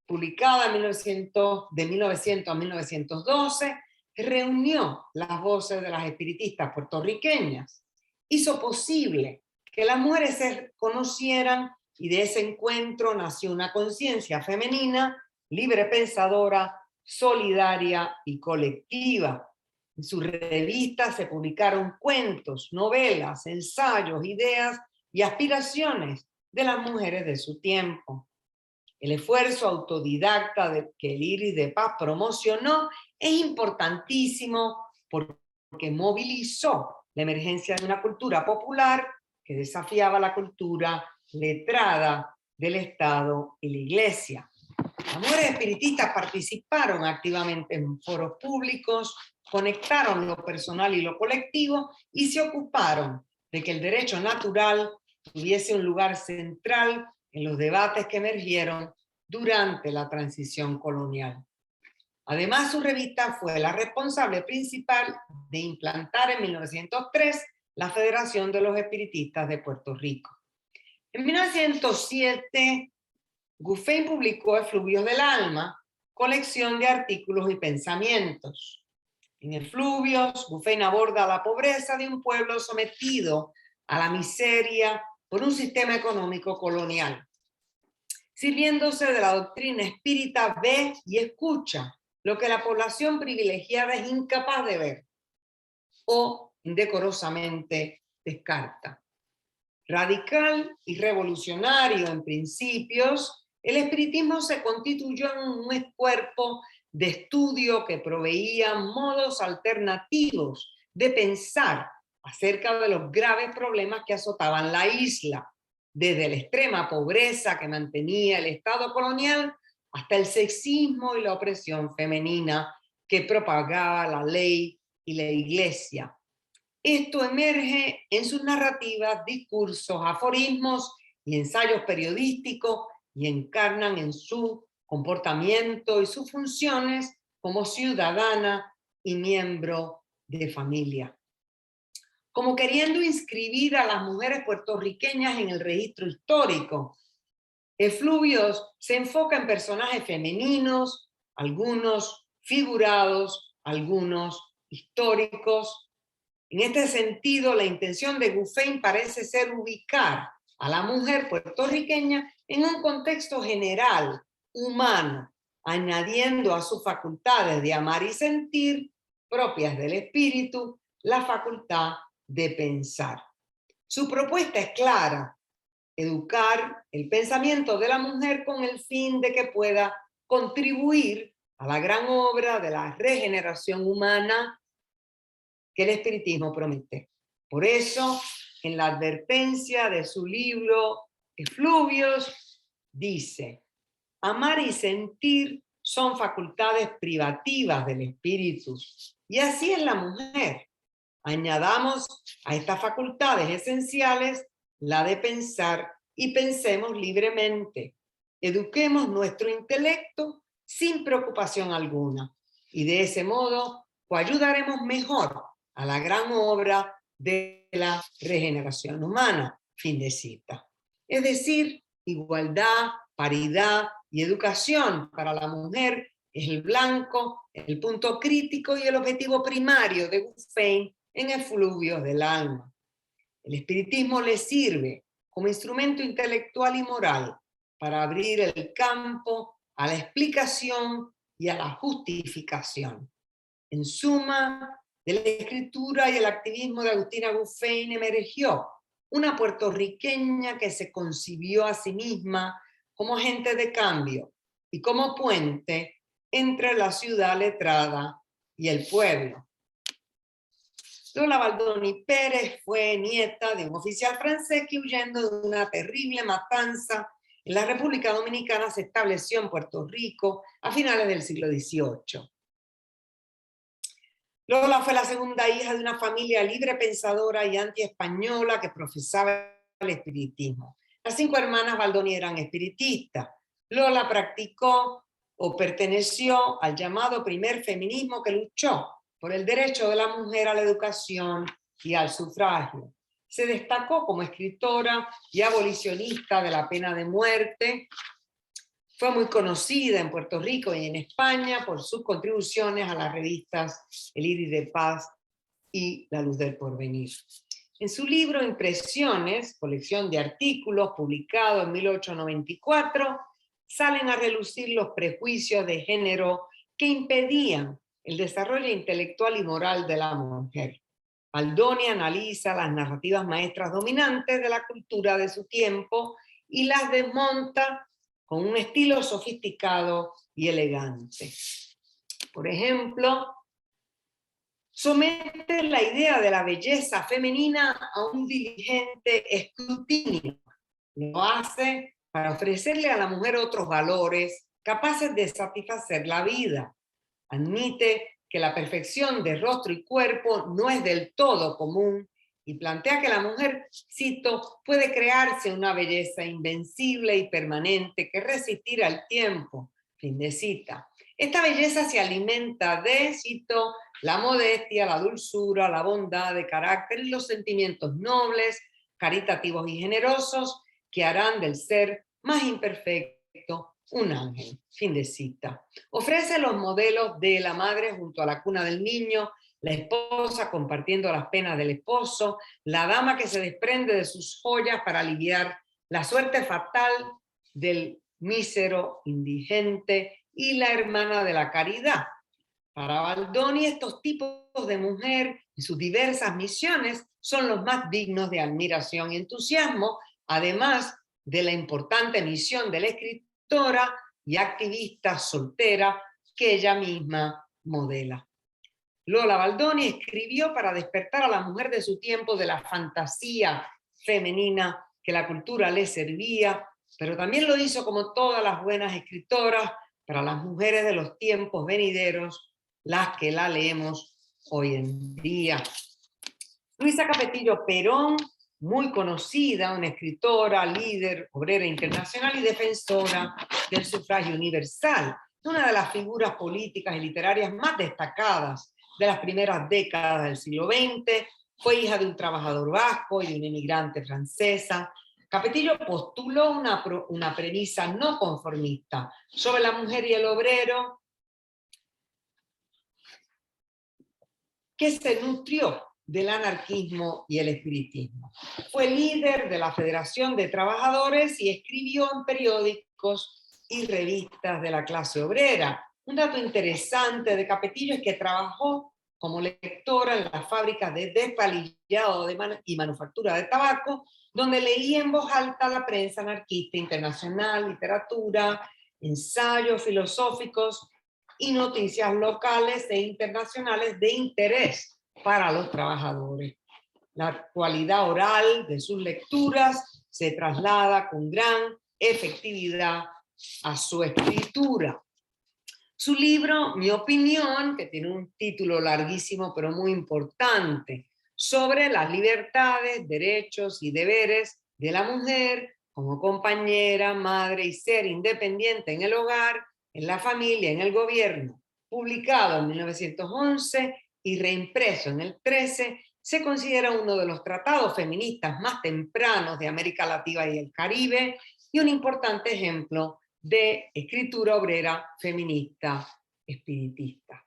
S2: publicada de 1900 a 1912, reunió las voces de las espiritistas puertorriqueñas. Hizo posible que las mujeres se conocieran y de ese encuentro nació una conciencia femenina, libre pensadora, solidaria y colectiva. En su revista se publicaron cuentos, novelas, ensayos, ideas y aspiraciones de las mujeres de su tiempo. El esfuerzo autodidacta que el Iris de Paz promocionó es importantísimo porque movilizó la emergencia de una cultura popular que desafiaba la cultura letrada del Estado y la Iglesia. Las mujeres espiritistas participaron activamente en foros públicos, conectaron lo personal y lo colectivo y se ocuparon de que el derecho natural tuviese un lugar central en los debates que emergieron durante la transición colonial. Además, su revista fue la responsable principal de implantar en 1903 la Federación de los Espiritistas de Puerto Rico. En 1907, Guffain publicó Efluvios del Alma, colección de artículos y pensamientos. En Efluvios, Guffain aborda la pobreza de un pueblo sometido a la miseria por un sistema económico colonial. Sirviéndose de la doctrina espírita, ve y escucha lo que la población privilegiada es incapaz de ver o indecorosamente descarta. Radical y revolucionario en principios, el espiritismo se constituyó en un cuerpo de estudio que proveía modos alternativos de pensar acerca de los graves problemas que azotaban la isla, desde la extrema pobreza que mantenía el Estado colonial hasta el sexismo y la opresión femenina que propagaba la ley y la iglesia. Esto emerge en sus narrativas, discursos, aforismos y ensayos periodísticos y encarnan en su comportamiento y sus funciones como ciudadana y miembro de familia. Como queriendo inscribir a las mujeres puertorriqueñas en el registro histórico, Efluvios se enfoca en personajes femeninos, algunos figurados, algunos históricos. En este sentido, la intención de Guffain parece ser ubicar a la mujer puertorriqueña en un contexto general, humano, añadiendo a sus facultades de amar y sentir, propias del espíritu, la facultad de pensar. Su propuesta es clara: educar el pensamiento de la mujer con el fin de que pueda contribuir a la gran obra de la regeneración humana que el espiritismo promete. Por eso, en la advertencia de su libro Efluvios, dice: amar y sentir son facultades privativas del espíritu, y así es la mujer. Añadamos a estas facultades esenciales la de pensar y pensemos libremente. Eduquemos nuestro intelecto sin preocupación alguna, y de ese modo coayudaremos mejor a la gran obra de la regeneración humana. Fin de cita. Es decir, igualdad, paridad y educación para la mujer es el blanco, el punto crítico y el objetivo primario de Guffain en Efluvios del alma. El espiritismo le sirve como instrumento intelectual y moral para abrir el campo a la explicación y a la justificación. En suma, de la escritura y el activismo de Agustina Guffain emergió una puertorriqueña que se concibió a sí misma como agente de cambio y como puente entre la ciudad letrada y el pueblo. Lola Baldoni Pérez fue nieta de un oficial francés que, huyendo de una terrible matanza en la República Dominicana, se estableció en Puerto Rico a finales del siglo XVIII. Lola fue la segunda hija de una familia libre pensadora y antiespañola que profesaba el espiritismo. Las 5 hermanas Baldoni eran espiritistas. Lola practicó o perteneció al llamado primer feminismo que luchó por el derecho de la mujer a la educación y al sufragio. Se destacó como escritora y abolicionista de la pena de muerte. Fue muy conocida en Puerto Rico y en España por sus contribuciones a las revistas El Iris de Paz y La Luz del Porvenir. En su libro Impresiones, colección de artículos publicado en 1894, salen a relucir los prejuicios de género que impedían el desarrollo intelectual y moral de la mujer. Baldoni analiza las narrativas maestras dominantes de la cultura de su tiempo y las desmonta con un estilo sofisticado y elegante. Por ejemplo, somete la idea de la belleza femenina a un diligente escrutinio. Lo hace para ofrecerle a la mujer otros valores capaces de satisfacer la vida. Admite que la perfección de rostro y cuerpo no es del todo común y plantea que la mujer, cito, puede crearse una belleza invencible y permanente que resistirá al tiempo. Fin de cita. Esta belleza se alimenta de, cito, la modestia, la dulzura, la bondad de carácter y los sentimientos nobles, caritativos y generosos que harán del ser más imperfecto un ángel. Fin de cita. Ofrece los modelos de la madre junto a la cuna del niño la esposa compartiendo las penas del esposo, la dama que se desprende de sus joyas para aliviar la suerte fatal del mísero indigente y la hermana de la caridad. Para Baldoni, estos tipos de mujer y sus diversas misiones son los más dignos de admiración y entusiasmo, además de la importante misión de la escritora y activista soltera que ella misma modela. Lola Baldoni escribió para despertar a la mujer de su tiempo de la fantasía femenina que la cultura le servía, pero también lo hizo, como todas las buenas escritoras, para las mujeres de los tiempos venideros, las que la leemos hoy en día. Luisa Capetillo Perón, muy conocida, una escritora, líder, obrera internacional y defensora del sufragio universal, una de las figuras políticas y literarias más destacadas de las primeras décadas del siglo XX, fue hija de un trabajador vasco y de una inmigrante francesa. Capetillo postuló una premisa no conformista sobre la mujer y el obrero que se nutrió del anarquismo y el espiritismo. Fue líder de la Federación de Trabajadores y escribió en periódicos y revistas de la clase obrera. Un dato interesante de Capetillo es que trabajó como lectora en las fábricas de despalillado y manufactura de tabaco, donde leía en voz alta la prensa anarquista internacional, literatura, ensayos filosóficos y noticias locales e internacionales de interés para los trabajadores. La cualidad oral de sus lecturas se traslada con gran efectividad a su escritura. Su libro, Mi opinión, que tiene un título larguísimo pero muy importante, sobre las libertades, derechos y deberes de la mujer como compañera, madre y ser independiente en el hogar, en la familia, en el gobierno, publicado en 1911 y reimpreso en el 13, se considera uno de los tratados feministas más tempranos de América Latina y el Caribe y un importante ejemplo de escritura obrera feminista espiritista.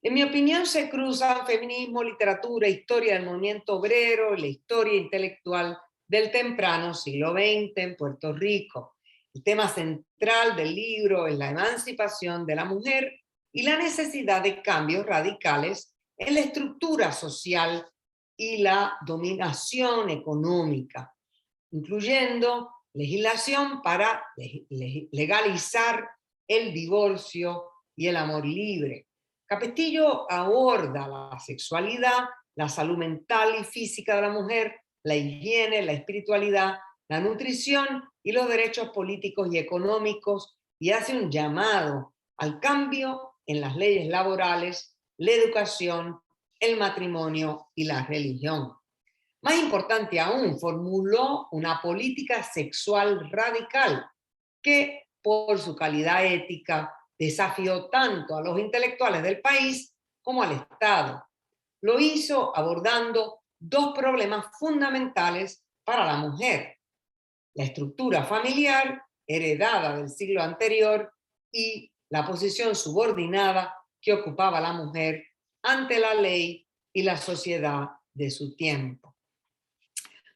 S2: En mi opinión, se cruzan feminismo, literatura, historia del movimiento obrero y la historia intelectual del temprano siglo XX en Puerto Rico. El tema central del libro es la emancipación de la mujer y la necesidad de cambios radicales en la estructura social y la dominación económica, incluyendo legislación para legalizar el divorcio y el amor libre. Capetillo aborda la sexualidad, la salud mental y física de la mujer, la higiene, la espiritualidad, la nutrición y los derechos políticos y económicos, y hace un llamado al cambio en las leyes laborales, la educación, el matrimonio y la religión. Más importante aún, formuló una política sexual radical que, por su calidad ética, desafió tanto a los intelectuales del país como al Estado. Lo hizo abordando dos problemas fundamentales para la mujer: la estructura familiar heredada del siglo anterior y la posición subordinada que ocupaba la mujer ante la ley y la sociedad de su tiempo.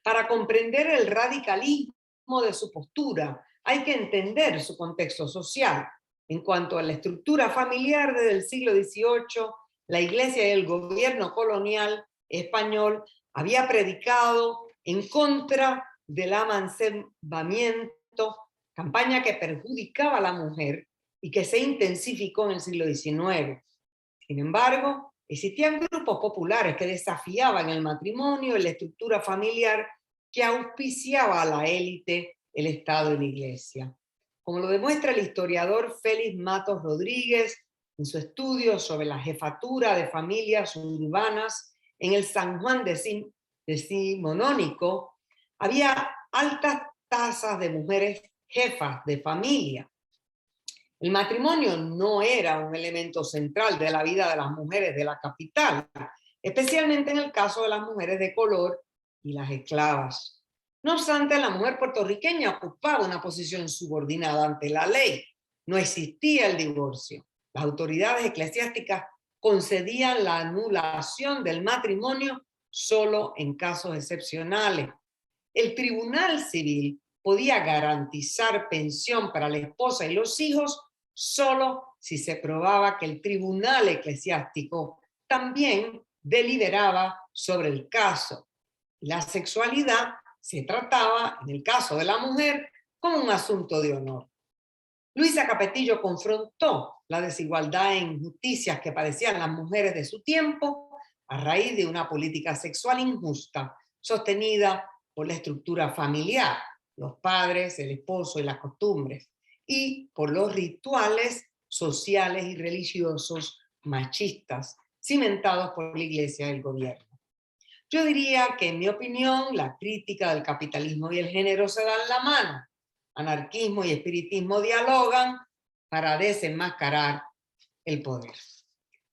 S2: Para comprender el radicalismo de su postura, hay que entender su contexto social. En cuanto a la estructura familiar desde el siglo XVIII, la Iglesia y el gobierno colonial español había predicado en contra del amancebamiento, campaña que perjudicaba a la mujer y que se intensificó en el siglo XIX. Sin embargo, existían grupos populares que desafiaban el matrimonio y la estructura familiar que auspiciaba a la élite, el Estado y la Iglesia. Como lo demuestra el historiador Félix Matos Rodríguez en su estudio sobre la jefatura de familias urbanas en el San Juan decimonónico, había altas tasas de mujeres jefas de familia. El matrimonio no era un elemento central de la vida de las mujeres de la capital, especialmente en el caso de las mujeres de color y las esclavas. No obstante, la mujer puertorriqueña ocupaba una posición subordinada ante la ley. No existía el divorcio. Las autoridades eclesiásticas concedían la anulación del matrimonio solo en casos excepcionales. El tribunal civil podía garantizar pensión para la esposa y los hijos solo si se probaba que el tribunal eclesiástico también deliberaba sobre el caso. La sexualidad se trataba, en el caso de la mujer, como un asunto de honor. Luisa Capetillo confrontó la desigualdad e injusticias que padecían las mujeres de su tiempo a raíz de una política sexual injusta, sostenida por la estructura familiar, los padres, el esposo y las costumbres, y por los rituales sociales y religiosos machistas, cimentados por la Iglesia y el gobierno. Yo diría que, en mi opinión, la crítica del capitalismo y el género se dan la mano. Anarquismo y espiritismo dialogan para desenmascarar el poder.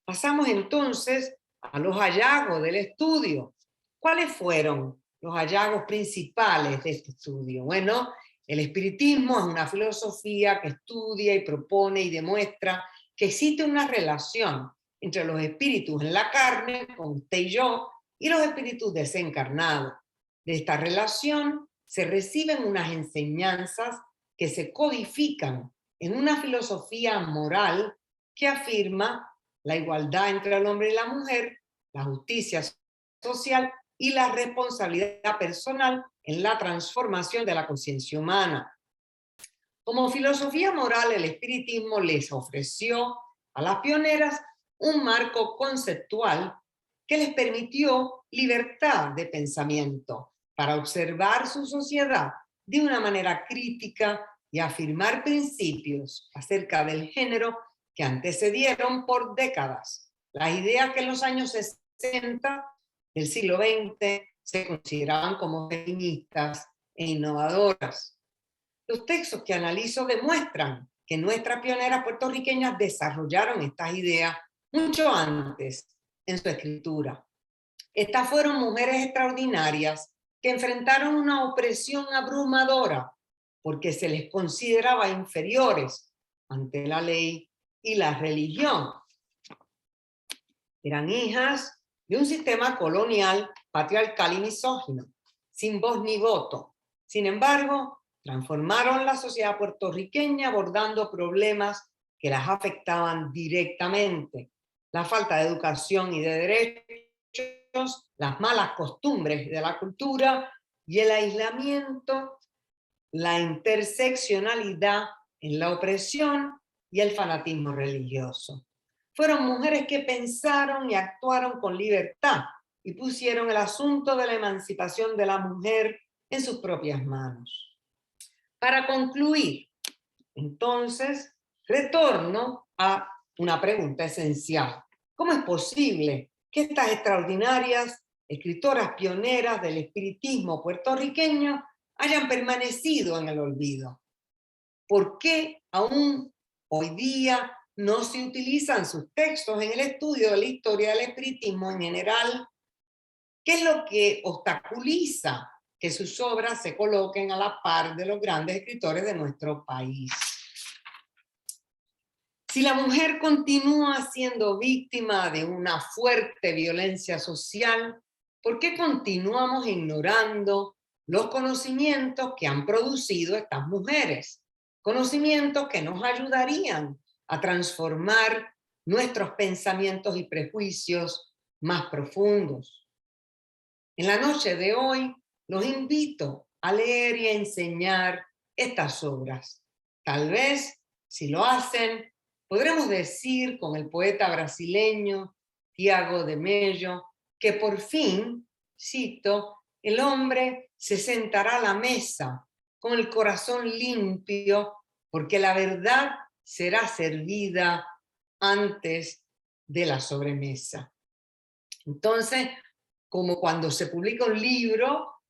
S2: Pasamos entonces a los hallazgos del estudio. ¿Cuáles fueron los hallazgos principales de este estudio? Bueno, el espiritismo es una filosofía que estudia y propone y demuestra que existe una relación entre los espíritus en la carne, como usted y yo, y los espíritus desencarnados. De esta relación se reciben unas enseñanzas que se codifican en una filosofía moral que afirma la igualdad entre el hombre y la mujer, la justicia social y la responsabilidad personal en la transformación de la conciencia humana. Como filosofía moral, el espiritismo les ofreció a las pioneras un marco conceptual que les permitió libertad de pensamiento para observar su sociedad de una manera crítica y afirmar principios acerca del género que antecedieron por décadas las ideas que en los años 60 del siglo XX se consideraban como feministas e innovadoras. Los textos que analizo demuestran que nuestras pioneras puertorriqueñas desarrollaron estas ideas mucho antes en su escritura. Estas fueron mujeres extraordinarias que enfrentaron una opresión abrumadora porque se les consideraba inferiores ante la ley y la religión. Eran hijas de un sistema colonial, patriarcal y misógino, sin voz ni voto. Sin embargo, transformaron la sociedad puertorriqueña abordando problemas que las afectaban directamente: la falta de educación y de derechos, las malas costumbres de la cultura y el aislamiento, la interseccionalidad en la opresión y el fanatismo religioso. Fueron mujeres que pensaron y actuaron con libertad y pusieron el asunto de la emancipación de la mujer en sus propias manos. Para concluir, entonces, retorno a una pregunta esencial. ¿Cómo es posible que estas extraordinarias escritoras pioneras del espiritismo puertorriqueño hayan permanecido en el olvido? ¿Por qué aún hoy día no se utilizan sus textos en el estudio de la historia del espiritismo en general? ¿Qué es lo que obstaculiza que sus obras se coloquen a la par de los grandes escritores de nuestro país? Si la mujer continúa siendo víctima de una fuerte violencia social, ¿por qué continuamos ignorando los conocimientos que han producido estas mujeres? Conocimientos que nos ayudarían a transformar nuestros pensamientos y prejuicios más profundos. En la noche de hoy los invito a leer y a enseñar estas obras. Tal vez, si lo hacen, podremos decir con el poeta brasileño Tiago de Mello que por fin, cito, el hombre se sentará a la mesa con el corazón limpio porque la verdad será servida antes de la sobremesa. Entonces, como cuando se publica un libro,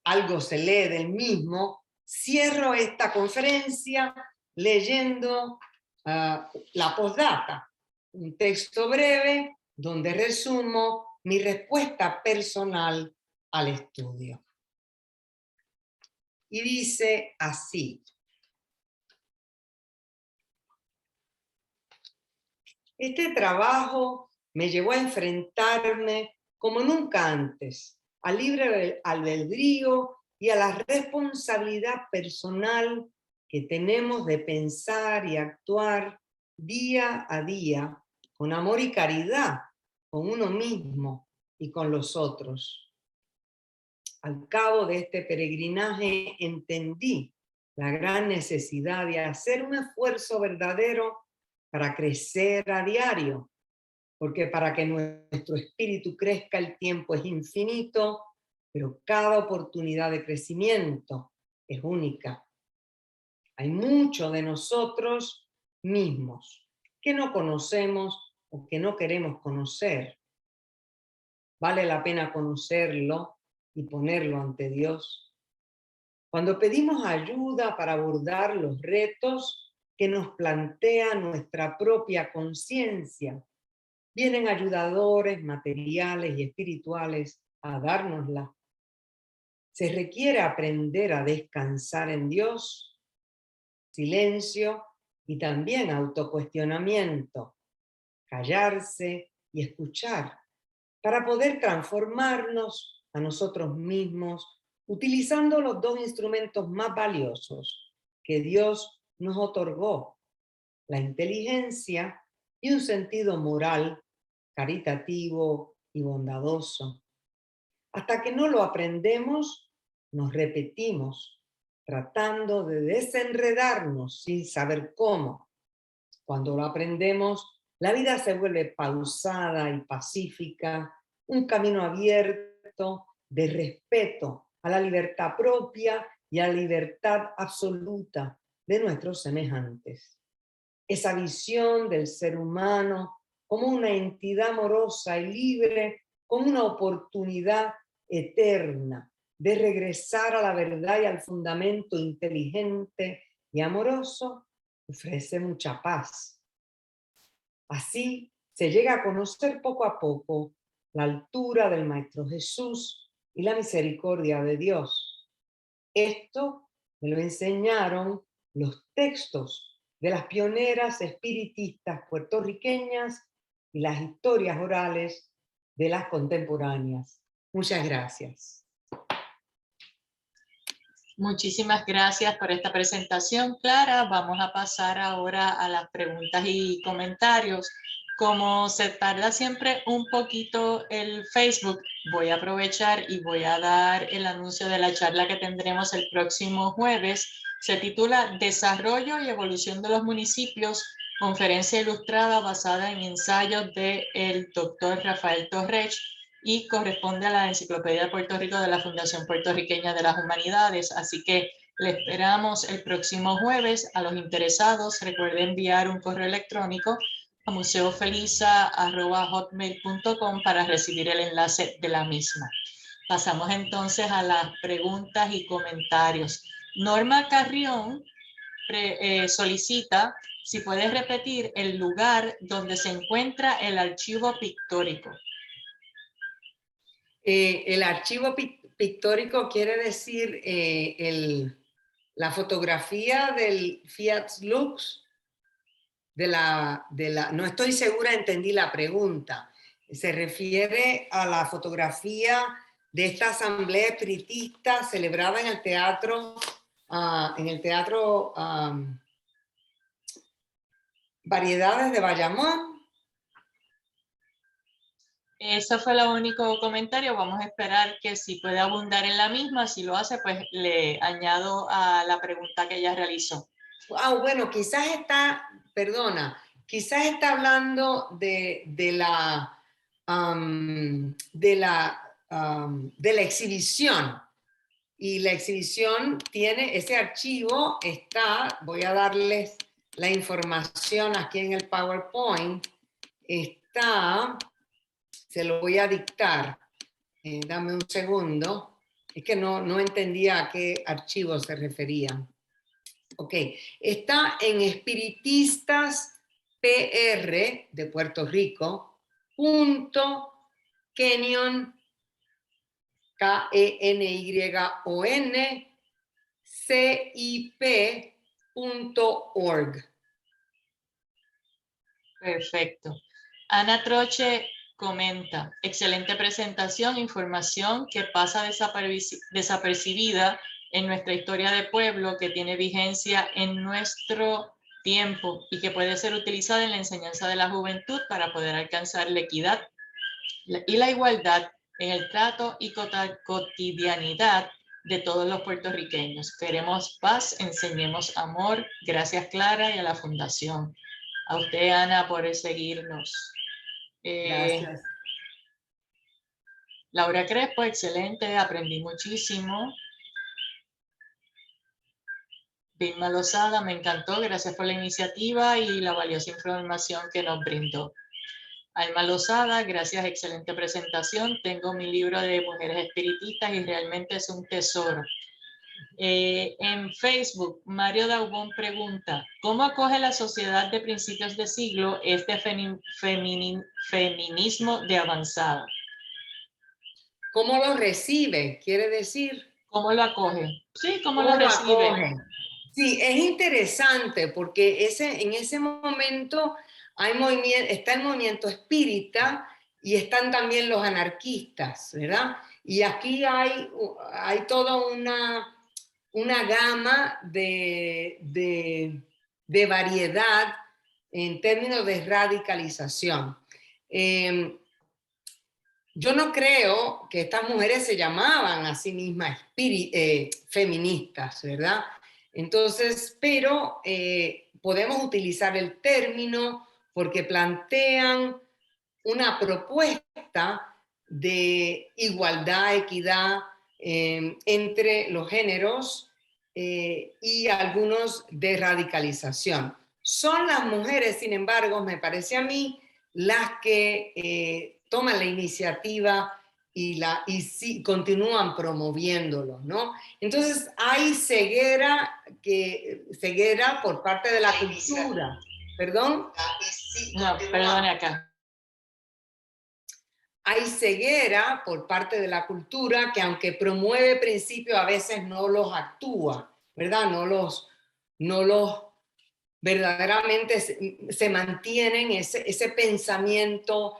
S2: algo se lee del mismo, cierro esta conferencia leyendo la postdata, un texto breve donde resumo mi respuesta personal al estudio. Y dice así: este trabajo Me llevó a enfrentarme como nunca antes al libre albedrío y a la responsabilidad personal que tenemos de pensar y actuar día a día con amor y caridad con uno mismo y con los otros. Al cabo de este peregrinaje entendí la gran necesidad de hacer un esfuerzo verdadero para crecer a diario, porque para que nuestro espíritu crezca el tiempo es infinito, pero cada oportunidad de crecimiento es única. Hay mucho de nosotros mismos que no conocemos o que no queremos conocer. Vale la pena conocerlo y ponerlo ante Dios. Cuando pedimos ayuda para abordar los retos que nos plantea nuestra propia conciencia, vienen ayudadores materiales y espirituales a dárnosla. Se requiere aprender a descansar en Dios, silencio y también autocuestionamiento, callarse y escuchar, para poder transformarnos a nosotros mismos utilizando los dos instrumentos más valiosos que Dios nos otorgó, la inteligencia y un sentido moral, caritativo y bondadoso. Hasta que no lo aprendemos, nos repetimos, tratando de desenredarnos sin saber cómo. Cuando lo aprendemos, la vida se vuelve pausada y pacífica, un camino abierto de respeto a la libertad propia y a la libertad absoluta de nuestros semejantes. Esa visión del ser humano como una entidad amorosa y libre, con una oportunidad eterna de regresar a la verdad y al fundamento inteligente y amoroso, ofrece mucha paz. Así se llega a conocer poco a poco la altura del Maestro Jesús y la misericordia de Dios. Esto me lo enseñaron los textos de las pioneras espiritistas puertorriqueñas y las historias orales de las contemporáneas. Muchas gracias.
S1: Muchísimas gracias por esta presentación, Clara. Vamos a pasar ahora a las preguntas y comentarios. Como se tarda siempre un poquito el Facebook, voy a aprovechar y voy a dar el anuncio de la charla que tendremos el próximo jueves. Se titula Desarrollo y Evolución de los Municipios, conferencia ilustrada basada en ensayos del doctor Rafael Torrech, y corresponde a la Enciclopedia de Puerto Rico de la Fundación Puertorriqueña de las Humanidades. Así que le esperamos el próximo jueves. A los interesados, recuerden enviar un correo electrónico a museofeliza@hotmail.com para recibir el enlace de la misma. Pasamos entonces a las preguntas y comentarios. Norma Carrión solicita si puedes repetir el lugar donde se encuentra el archivo pictórico.
S2: El archivo pictórico quiere decir la fotografía del Fiat Lux, no estoy segura, entendí la pregunta. Se refiere a la fotografía de esta asamblea espiritista celebrada en el teatro, Variedades de Bayamón.
S1: Ese fue el único comentario. Vamos a esperar que si puede abundar en la misma. Si lo hace, pues le añado a la pregunta que ella realizó.
S2: Bueno, quizás está hablando de la exhibición. Y la exhibición tiene, ese archivo está, voy a darles la información aquí en el PowerPoint, está, se lo voy a dictar, dame un segundo, es que no entendía a qué archivo se refería. Ok, está en Espiritistas PR de Puerto Rico, .kenyon, KENYON, CIP.org.
S1: Perfecto. Ana Troche comenta, excelente presentación, información que pasa desapercibida en nuestra historia de pueblo, que tiene vigencia en nuestro tiempo y que puede ser utilizada en la enseñanza de la juventud para poder alcanzar la equidad y la igualdad en el trato y cotidianidad de todos los puertorriqueños. Queremos paz, enseñemos amor. Gracias, Clara, y a la Fundación. A usted, Ana, por seguirnos.
S2: Gracias.
S1: Laura Crespo, excelente, aprendí muchísimo. Vilma Lozada, me encantó, gracias por la iniciativa y la valiosa información que nos brindó. Alma Lozada, gracias, excelente presentación. Tengo mi libro de Mujeres Espiritistas y realmente es un tesoro. En Facebook, Mario Daubón pregunta, ¿cómo acoge la sociedad de principios de siglo este feminismo de avanzada?
S2: ¿Cómo lo recibe? Quiere decir.
S1: ¿Cómo lo acoge? Sí, ¿cómo lo
S2: ¿Cómo lo
S1: recibe?
S2: acoge? Sí, es interesante porque en ese momento está el movimiento espírita y están también los anarquistas, ¿verdad? Y aquí hay toda una gama de variedad en términos de radicalización. Yo no creo que estas mujeres se llamaban a sí mismas feministas, ¿verdad? Entonces, pero podemos utilizar el término porque plantean una propuesta de igualdad, equidad entre los géneros y algunos de radicalización. Son las mujeres, sin embargo, me parece a mí, las que toman la iniciativa y continúan promoviéndolo, ¿no? Entonces hay ceguera por parte de la cultura. ¿Perdón?
S1: No, perdone acá.
S2: Hay ceguera por parte de la cultura que, aunque promueve principios, a veces no los actúa, ¿verdad? No los verdaderamente se mantienen ese pensamiento,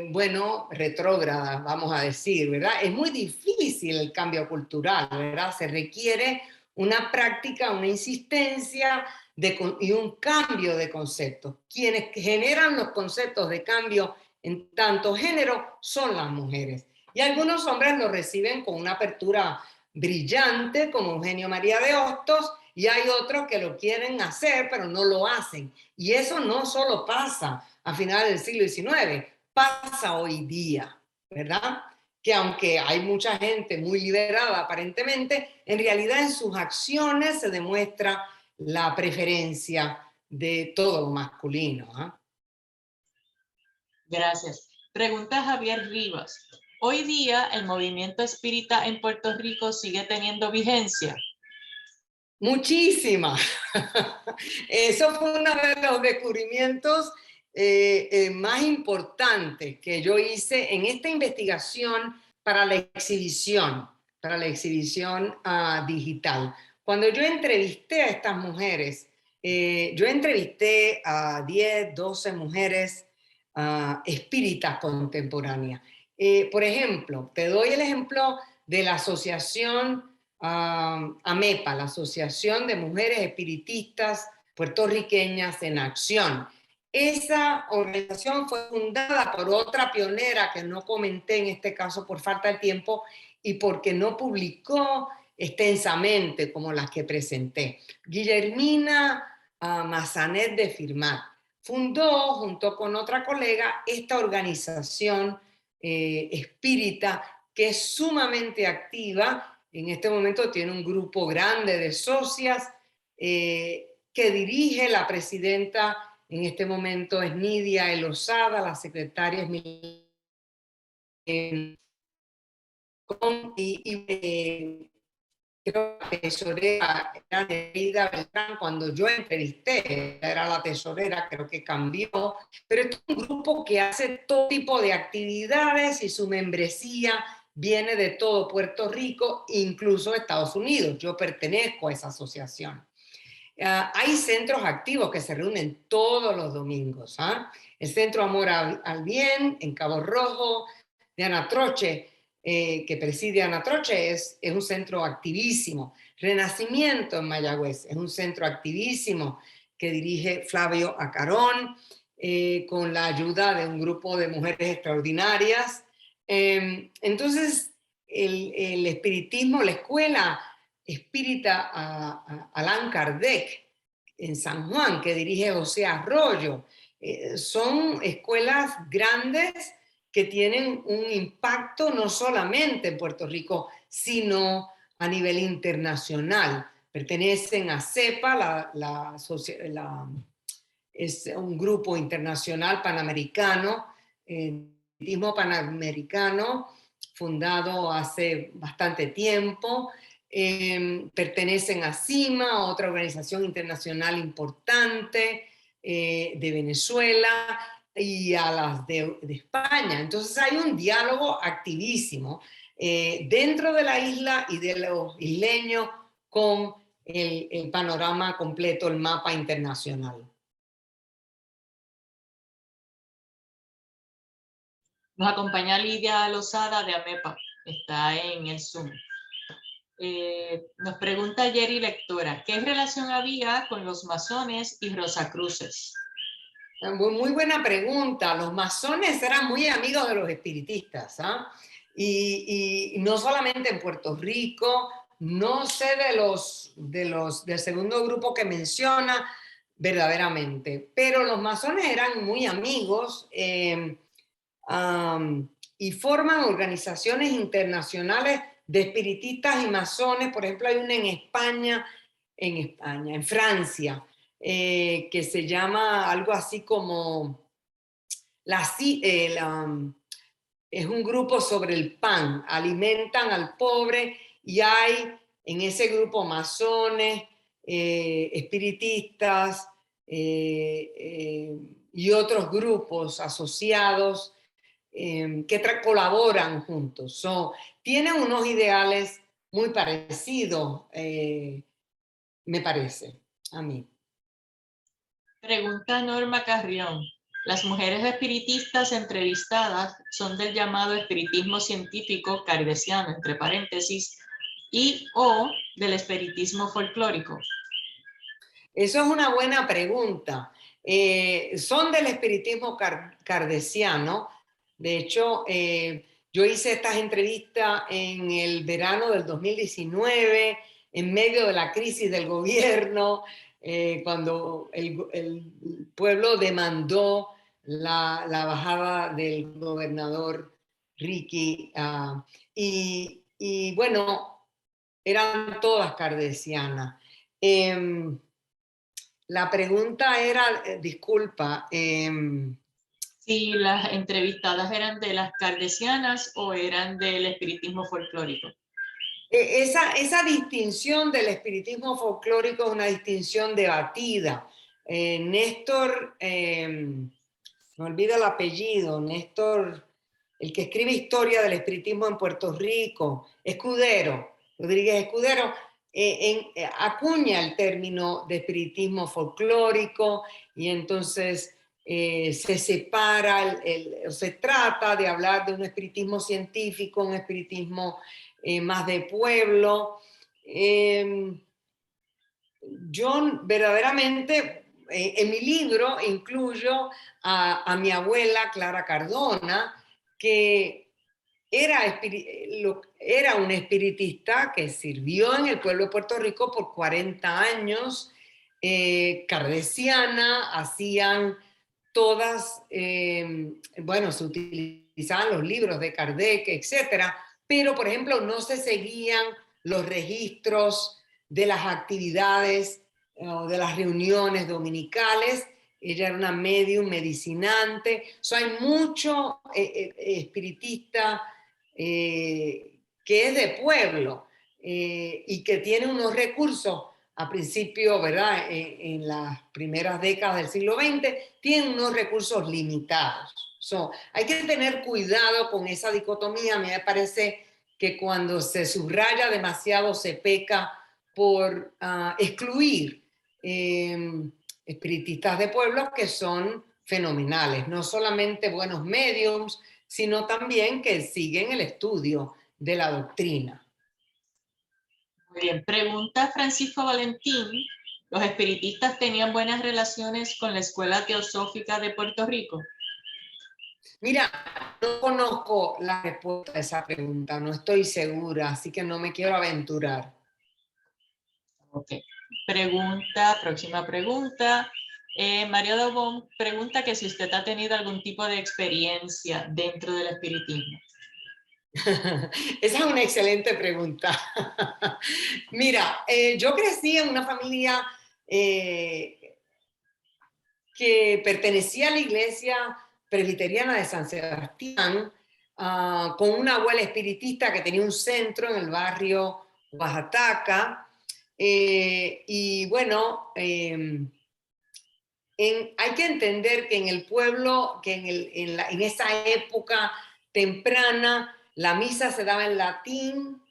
S2: bueno, retrógrada, vamos a decir, ¿verdad? Es muy difícil el cambio cultural, ¿verdad? Se requiere una práctica, una insistencia y un cambio de conceptos. Quienes generan los conceptos de cambio en tanto género son las mujeres. Y algunos hombres lo reciben con una apertura brillante, como Eugenio María de Hostos, y hay otros que lo quieren hacer, pero no lo hacen. Y eso no solo pasa a finales del siglo XIX, pasa hoy día, ¿verdad? Que aunque hay mucha gente muy liberada aparentemente, en realidad en sus acciones se demuestra la preferencia de todo lo masculino, ¿eh?
S1: Gracias. Pregunta Javier Rivas. Hoy día, ¿el movimiento espírita en Puerto Rico sigue teniendo vigencia?
S2: Muchísima. Eso fue uno de los descubrimientos más importantes que yo hice en esta investigación para la exhibición digital. Cuando yo entrevisté a estas mujeres, yo entrevisté a 10, 12 mujeres espíritas contemporáneas. Por ejemplo, te doy el ejemplo de la asociación AMEPA, la Asociación de Mujeres Espiritistas Puertorriqueñas en Acción. Esa organización fue fundada por otra pionera que no comenté en este caso por falta de tiempo y porque no publicó extensamente como las que presenté. Guillermina Massanet de Firmat fundó junto con otra colega esta organización espírita que es sumamente activa. En este momento tiene un grupo grande de socias que dirige la presidenta. En este momento es Nidia Elosada, la secretaria es creo que la tesorera era Nereida Beltrán cuando yo entrevisté, era la tesorera, creo que cambió, pero es un grupo que hace todo tipo de actividades y su membresía viene de todo Puerto Rico, incluso Estados Unidos. Yo pertenezco a esa asociación. Hay centros activos que se reúnen todos los domingos. El Centro Amor al Bien en Cabo Rojo, de Ana Troche, que preside Ana Troche, es un centro activísimo. Renacimiento en Mayagüez es un centro activísimo que dirige Flavio Acarón, con la ayuda de un grupo de mujeres extraordinarias. Entonces, el espiritismo, la escuela espírita Allan Kardec en San Juan, que dirige José Arroyo, son escuelas grandes que tienen un impacto no solamente en Puerto Rico, sino a nivel internacional. Pertenecen a CEPA, es un grupo internacional panamericano, espiritismo panamericano, fundado hace bastante tiempo. Pertenecen a CIMA, otra organización internacional importante de Venezuela, y a las de España. Entonces hay un diálogo activísimo dentro de la isla y de los isleños con el panorama completo, el mapa internacional.
S1: Nos acompaña Lidia Lozada de AMEPA, está en el Zoom. Nos pregunta Jerry Lectora, ¿qué relación había con los masones y Rosacruces?
S2: Muy buena pregunta. Los masones eran muy amigos de los espiritistas, y no solamente en Puerto Rico. No sé del segundo grupo que menciona verdaderamente, pero los masones eran muy amigos y forman organizaciones internacionales de espiritistas y masones. Por ejemplo, hay una en Francia, que se llama algo así como es un grupo sobre el pan, alimentan al pobre, y hay en ese grupo masones, espiritistas y otros grupos asociados que colaboran juntos. Tienen unos ideales muy parecidos, me parece a mí.
S1: Pregunta Norma Carrión. Las mujeres espiritistas entrevistadas son del llamado espiritismo científico kardeciano, entre paréntesis, y o del espiritismo folclórico.
S2: Eso es una buena pregunta. Son del espiritismo kardeciano. De hecho, yo hice estas entrevistas en el verano del 2019, en medio de la crisis del gobierno, cuando el pueblo demandó la bajada del gobernador Ricky. Y bueno, eran todas kardecianas. La pregunta era, disculpa.
S1: Si las entrevistadas eran de las kardecianas o eran del espiritismo folclórico.
S2: Esa distinción del espiritismo folclórico es una distinción debatida. Néstor, me olvida el apellido, Néstor, el que escribe historia del espiritismo en Puerto Rico, Escudero, Rodríguez Escudero, acuña el término de espiritismo folclórico, y entonces se separa, se trata de hablar de un espiritismo científico, un espiritismo más de pueblo. Yo verdaderamente, en mi libro incluyo a mi abuela Clara Cardona, que era una espiritista que sirvió en el pueblo de Puerto Rico por 40 años, kardeciana. Hacían todas, bueno, se utilizaban los libros de Kardec, etcétera, pero por ejemplo no se seguían los registros de las actividades o de las reuniones dominicales. Ella era una medium medicinante. Hay mucho espiritista que es de pueblo, y que tiene unos recursos a principio, ¿verdad? En las primeras décadas del siglo XX, tienen unos recursos limitados. Hay que tener cuidado con esa dicotomía. A mí me parece que cuando se subraya demasiado se peca por excluir espiritistas de pueblos que son fenomenales, no solamente buenos mediums, sino también que siguen el estudio de la doctrina.
S1: Muy bien, pregunta Francisco Valentín. ¿Los espiritistas tenían buenas relaciones con la Escuela Teosófica de Puerto Rico?
S2: Mira, no conozco la respuesta a esa pregunta, no estoy segura, así que no me quiero aventurar.
S1: Ok. Próxima pregunta. María Dobón pregunta que si usted ha tenido algún tipo de experiencia dentro del espiritismo.
S2: Esa es una excelente pregunta. Mira, yo crecí en una familia que pertenecía a la iglesia presbiteriana de San Sebastián, con una abuela espiritista que tenía un centro en el barrio Oaxaca. Y bueno, hay que entender que en el pueblo, que en esa época temprana, la misa se daba en latín.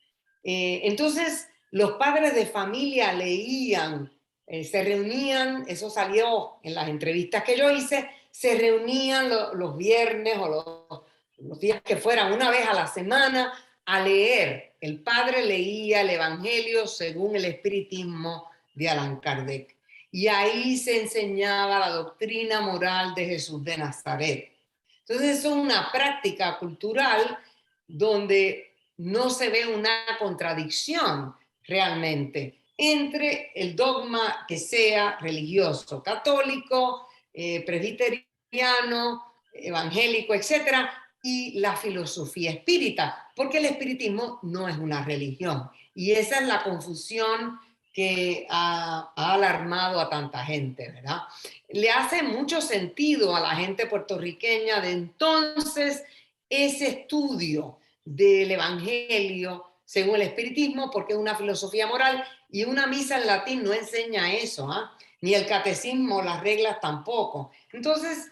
S2: Entonces, los padres de familia leían, se reunían, eso salió en las entrevistas que yo hice, se reunían los viernes o los días que fueran, una vez a la semana, a leer. El padre leía el Evangelio según el espiritismo de Allan Kardec. Y ahí se enseñaba la doctrina moral de Jesús de Nazaret. Entonces, eso es una práctica cultural donde no se ve una contradicción realmente entre el dogma que sea religioso, católico, presbiteriano, evangélico, etcétera, y la filosofía espírita, porque el espiritismo no es una religión. Y esa es la confusión que ha alarmado a tanta gente, ¿verdad? Le hace mucho sentido a la gente puertorriqueña de entonces ese estudio del Evangelio según el espiritismo, porque es una filosofía moral y una misa en latín no enseña eso, ¿eh? Ni el catecismo, las reglas tampoco. Entonces,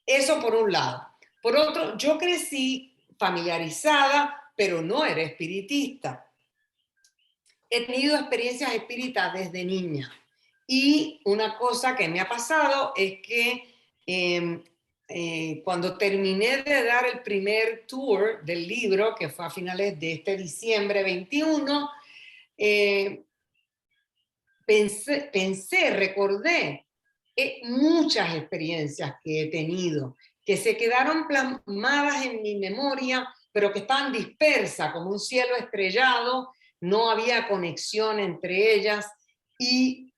S2: eso por un lado. Por otro, yo crecí familiarizada, pero no era espiritista. He tenido experiencias espíritas desde niña. Y una cosa que me ha pasado es que cuando terminé de dar el primer tour del libro, que fue a finales de este diciembre 21, recordé muchas experiencias que he tenido, que se quedaron plasmadas en mi memoria, pero que estaban dispersas como un cielo estrellado, no había conexión entre ellas y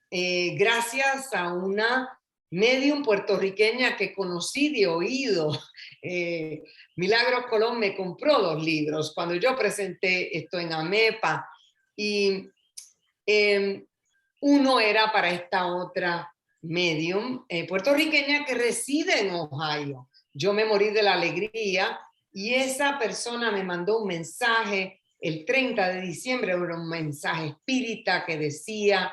S2: gracias a una medium puertorriqueña que conocí de oído, Milagros Colón me compró 2 libros cuando yo presenté esto en AMEPA y uno era para esta otra medium puertorriqueña que reside en Ohio. Yo me morí de la alegría y esa persona me mandó un mensaje el 30 de diciembre, era un mensaje espírita que decía: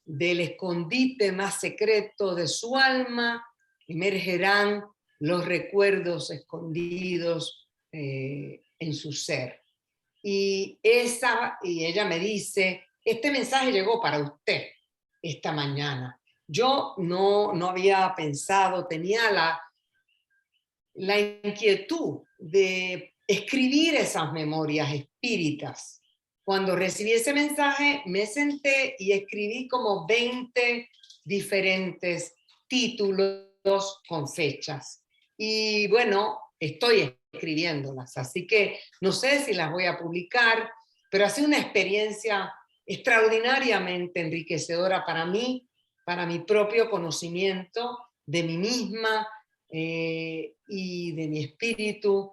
S2: del escondite más secreto de su alma emergerán los recuerdos escondidos en su ser. Y ella me dice: este mensaje llegó para usted esta mañana. Yo no había pensado, tenía la inquietud de escribir esas memorias espíritas. Cuando recibí ese mensaje, me senté y escribí como 20 diferentes títulos con fechas. Y bueno, estoy escribiéndolas, así que no sé si las voy a publicar, pero ha sido una experiencia extraordinariamente enriquecedora para mí, para mi propio conocimiento de mí misma y de mi espíritu,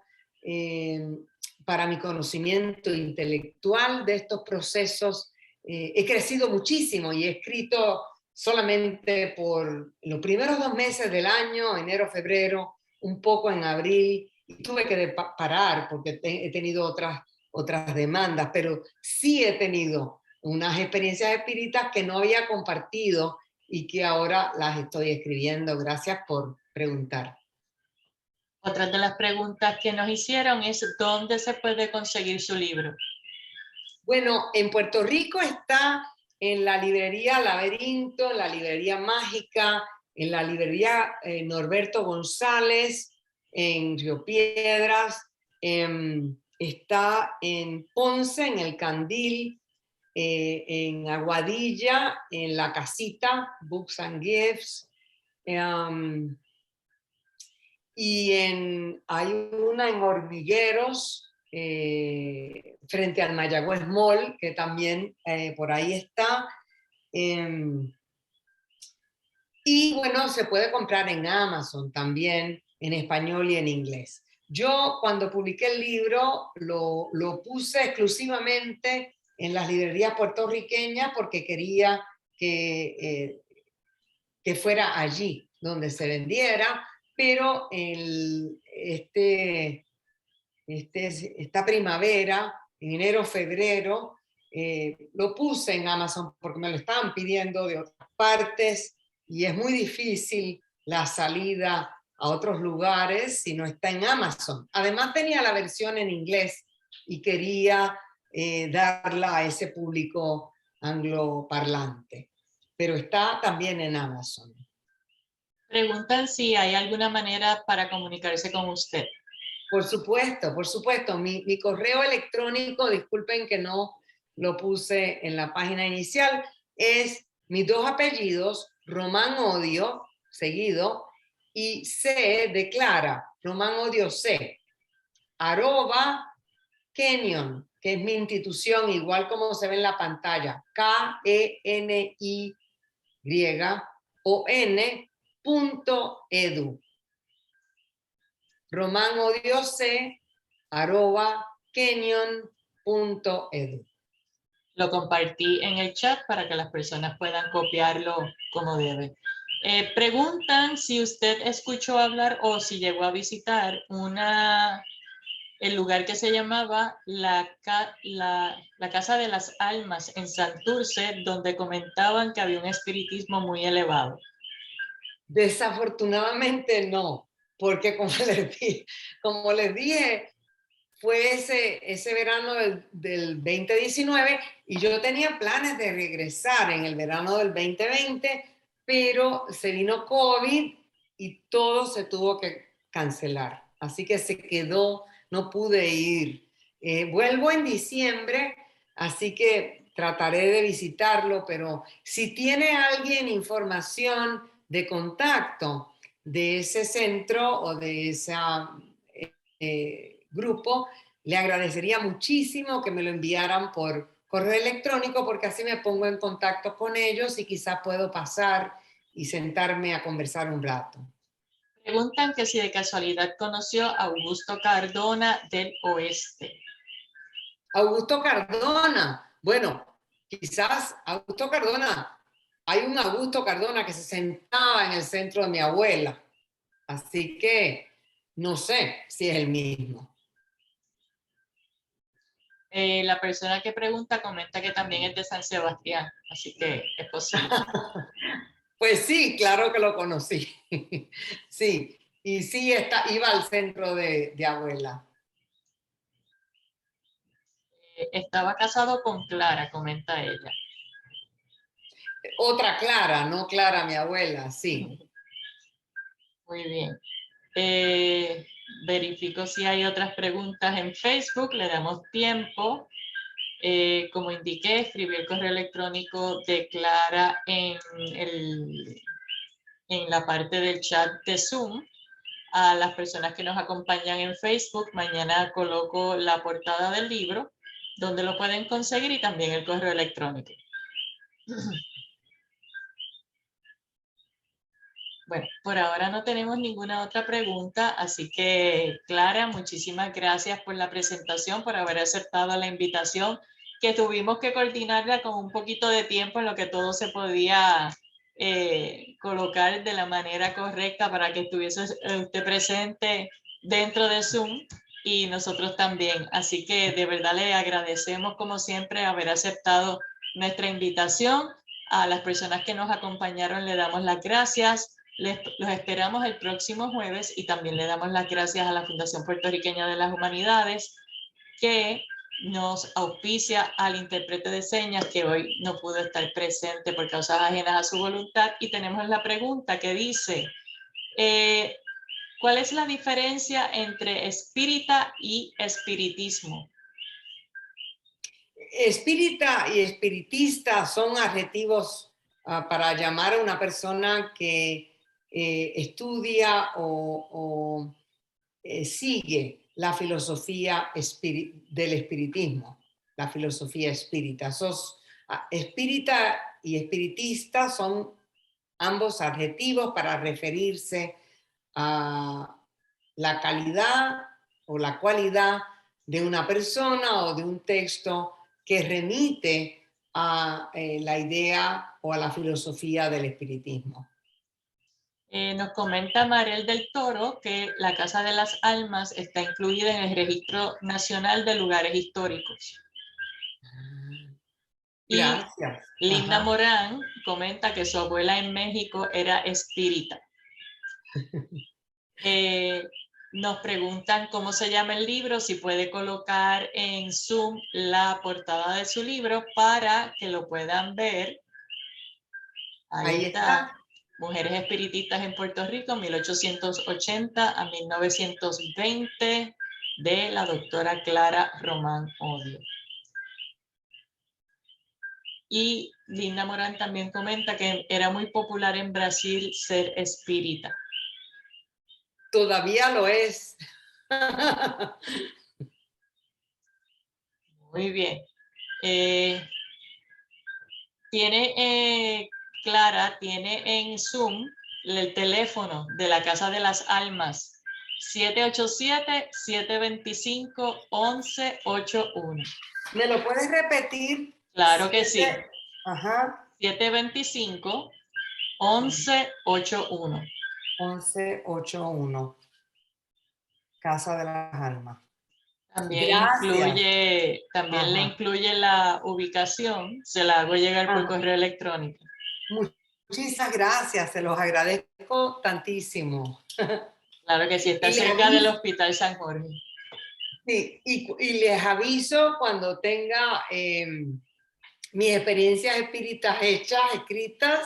S2: para mi conocimiento intelectual de estos procesos. He crecido muchísimo y he escrito solamente por los primeros 2 meses del año, enero, febrero, un poco en abril, y tuve que parar porque he tenido otras demandas, pero sí he tenido unas experiencias espíritas que no había compartido y que ahora las estoy escribiendo. Gracias por preguntar.
S1: Otra de las preguntas que nos hicieron es ¿dónde se puede conseguir su libro?
S2: Bueno, en Puerto Rico está en la librería Laberinto, en la librería Mágica, en la librería Norberto González, en Río Piedras, está en Ponce, en El Candil, en Aguadilla, en La Casita, Books and Gifts, y hay una en Hormigueros, frente al Mayagüez Mall, que también por ahí está. Y bueno, se puede comprar en Amazon también, en español y en inglés. Yo cuando publiqué el libro lo puse exclusivamente en las librerías puertorriqueñas porque quería que fuera allí donde se vendiera, pero esta primavera, en enero, febrero, lo puse en Amazon porque me lo estaban pidiendo de otras partes y es muy difícil la salida a otros lugares si no está en Amazon. Además tenía la versión en inglés y quería darla a ese público angloparlante, pero está también en Amazon.
S1: Preguntan si hay alguna manera para comunicarse con usted.
S2: Por supuesto, por supuesto. Mi correo electrónico, disculpen que no lo puse en la página inicial, es mis dos apellidos, Román Odio, seguido, y C de Clara, Román Odio C, @Kenyon, que es mi institución, igual como se ve en la pantalla, KENYON.edu. romanodio.kenyon.edu.
S1: Lo compartí en el chat para que las personas puedan copiarlo como debe. Preguntan si usted escuchó hablar o si llegó a visitar el lugar que se llamaba la Casa de las Almas en Santurce, donde comentaban que había un espiritismo muy elevado.
S2: Desafortunadamente no, porque como les dije, fue ese verano del 2019 y yo tenía planes de regresar en el verano del 2020, pero se vino COVID y todo se tuvo que cancelar. Así que se quedó, no pude ir. Vuelvo en diciembre, así que trataré de visitarlo, pero si tiene alguien información de contacto de ese centro o de ese grupo, le agradecería muchísimo que me lo enviaran por correo electrónico porque así me pongo en contacto con ellos y quizás puedo pasar y sentarme a conversar un rato.
S1: Preguntan que si de casualidad conoció a Augusto Cardona del Oeste.
S2: Augusto Cardona, bueno, quizás Augusto Cardona, hay un Augusto Cardona que se sentaba en el centro de mi abuela, así que no sé si es el mismo.
S1: La persona que pregunta comenta que también es de San Sebastián, así que es posible.
S2: Pues sí, claro que lo conocí. Sí, y sí iba al centro de abuela.
S1: Estaba casado con Clara, comenta ella.
S2: Otra Clara, no Clara, mi abuela, sí.
S1: Muy bien. Verifico si hay otras preguntas en Facebook, le damos tiempo. Como indiqué, escribí el correo electrónico de Clara en la parte del chat de Zoom. A las personas que nos acompañan en Facebook, mañana coloco la portada del libro, donde lo pueden conseguir y también el correo electrónico. Bueno, por ahora no tenemos ninguna otra pregunta, así que Clara, muchísimas gracias por la presentación, por haber aceptado la invitación, que tuvimos que coordinarla con un poquito de tiempo en lo que todo se podía colocar de la manera correcta para que estuviese usted presente dentro de Zoom y nosotros también. Así que de verdad le agradecemos como siempre haber aceptado nuestra invitación. A las personas que nos acompañaron le damos las gracias. Los esperamos el próximo jueves y también le damos las gracias a la Fundación Puertorriqueña de las Humanidades que nos auspicia al intérprete de señas que hoy no pudo estar presente por causas ajenas a su voluntad. Y tenemos la pregunta que dice, ¿cuál es la diferencia entre espírita y espiritismo?
S2: Espírita y espiritista son adjetivos para llamar a una persona que estudia o sigue la filosofía del espiritismo, la filosofía espírita. Espírita y espiritista son ambos adjetivos para referirse a la calidad o la cualidad de una persona o de un texto que remite a la idea o a la filosofía del espiritismo.
S1: Nos comenta Mariel del Toro que la Casa de las Almas está incluida en el Registro Nacional de Lugares Históricos.
S2: Gracias.
S1: Y Linda
S2: Ajá.
S1: Morán comenta que su abuela en México era espírita. Nos preguntan cómo se llama el libro, si puede colocar en Zoom la portada de su libro para que lo puedan ver. Ahí está. Mujeres Espiritistas en Puerto Rico, 1880 a 1920, de la doctora Clara Román Odio. Y Linda Morán también comenta que era muy popular en Brasil ser espírita.
S2: Todavía lo es.
S1: Muy bien. Clara tiene en Zoom el teléfono de la Casa de las Almas, 787-725-1181.
S2: ¿Me lo puedes repetir?
S1: Claro que sí.
S2: Ajá.
S1: 725-1181.
S2: 1181. Casa de las Almas.
S1: También le incluye la ubicación, se la hago llegar por correo electrónico.
S2: Muchísimas gracias, se los agradezco tantísimo.
S1: Claro que sí, está cerca del Hospital San Jorge.
S2: Sí, y les aviso cuando tenga mis experiencias espíritas hechas, escritas,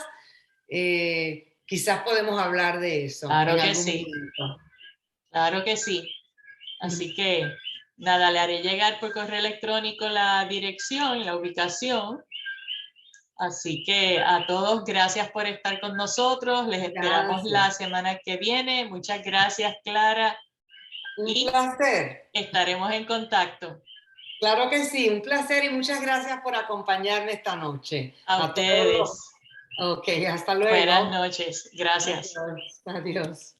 S2: quizás podemos hablar de eso.
S1: Claro que sí. Claro que sí. Así que nada, le haré llegar por correo electrónico la dirección, la ubicación. Así que a todos, gracias por estar con nosotros. Les esperamos la semana que viene. Muchas gracias, Clara.
S2: Un placer.
S1: Estaremos en contacto.
S2: Claro que sí, un placer y muchas gracias por acompañarme esta noche.
S1: A ustedes.
S2: Ok, hasta luego.
S1: Buenas noches. Gracias.
S2: Adiós. Adiós.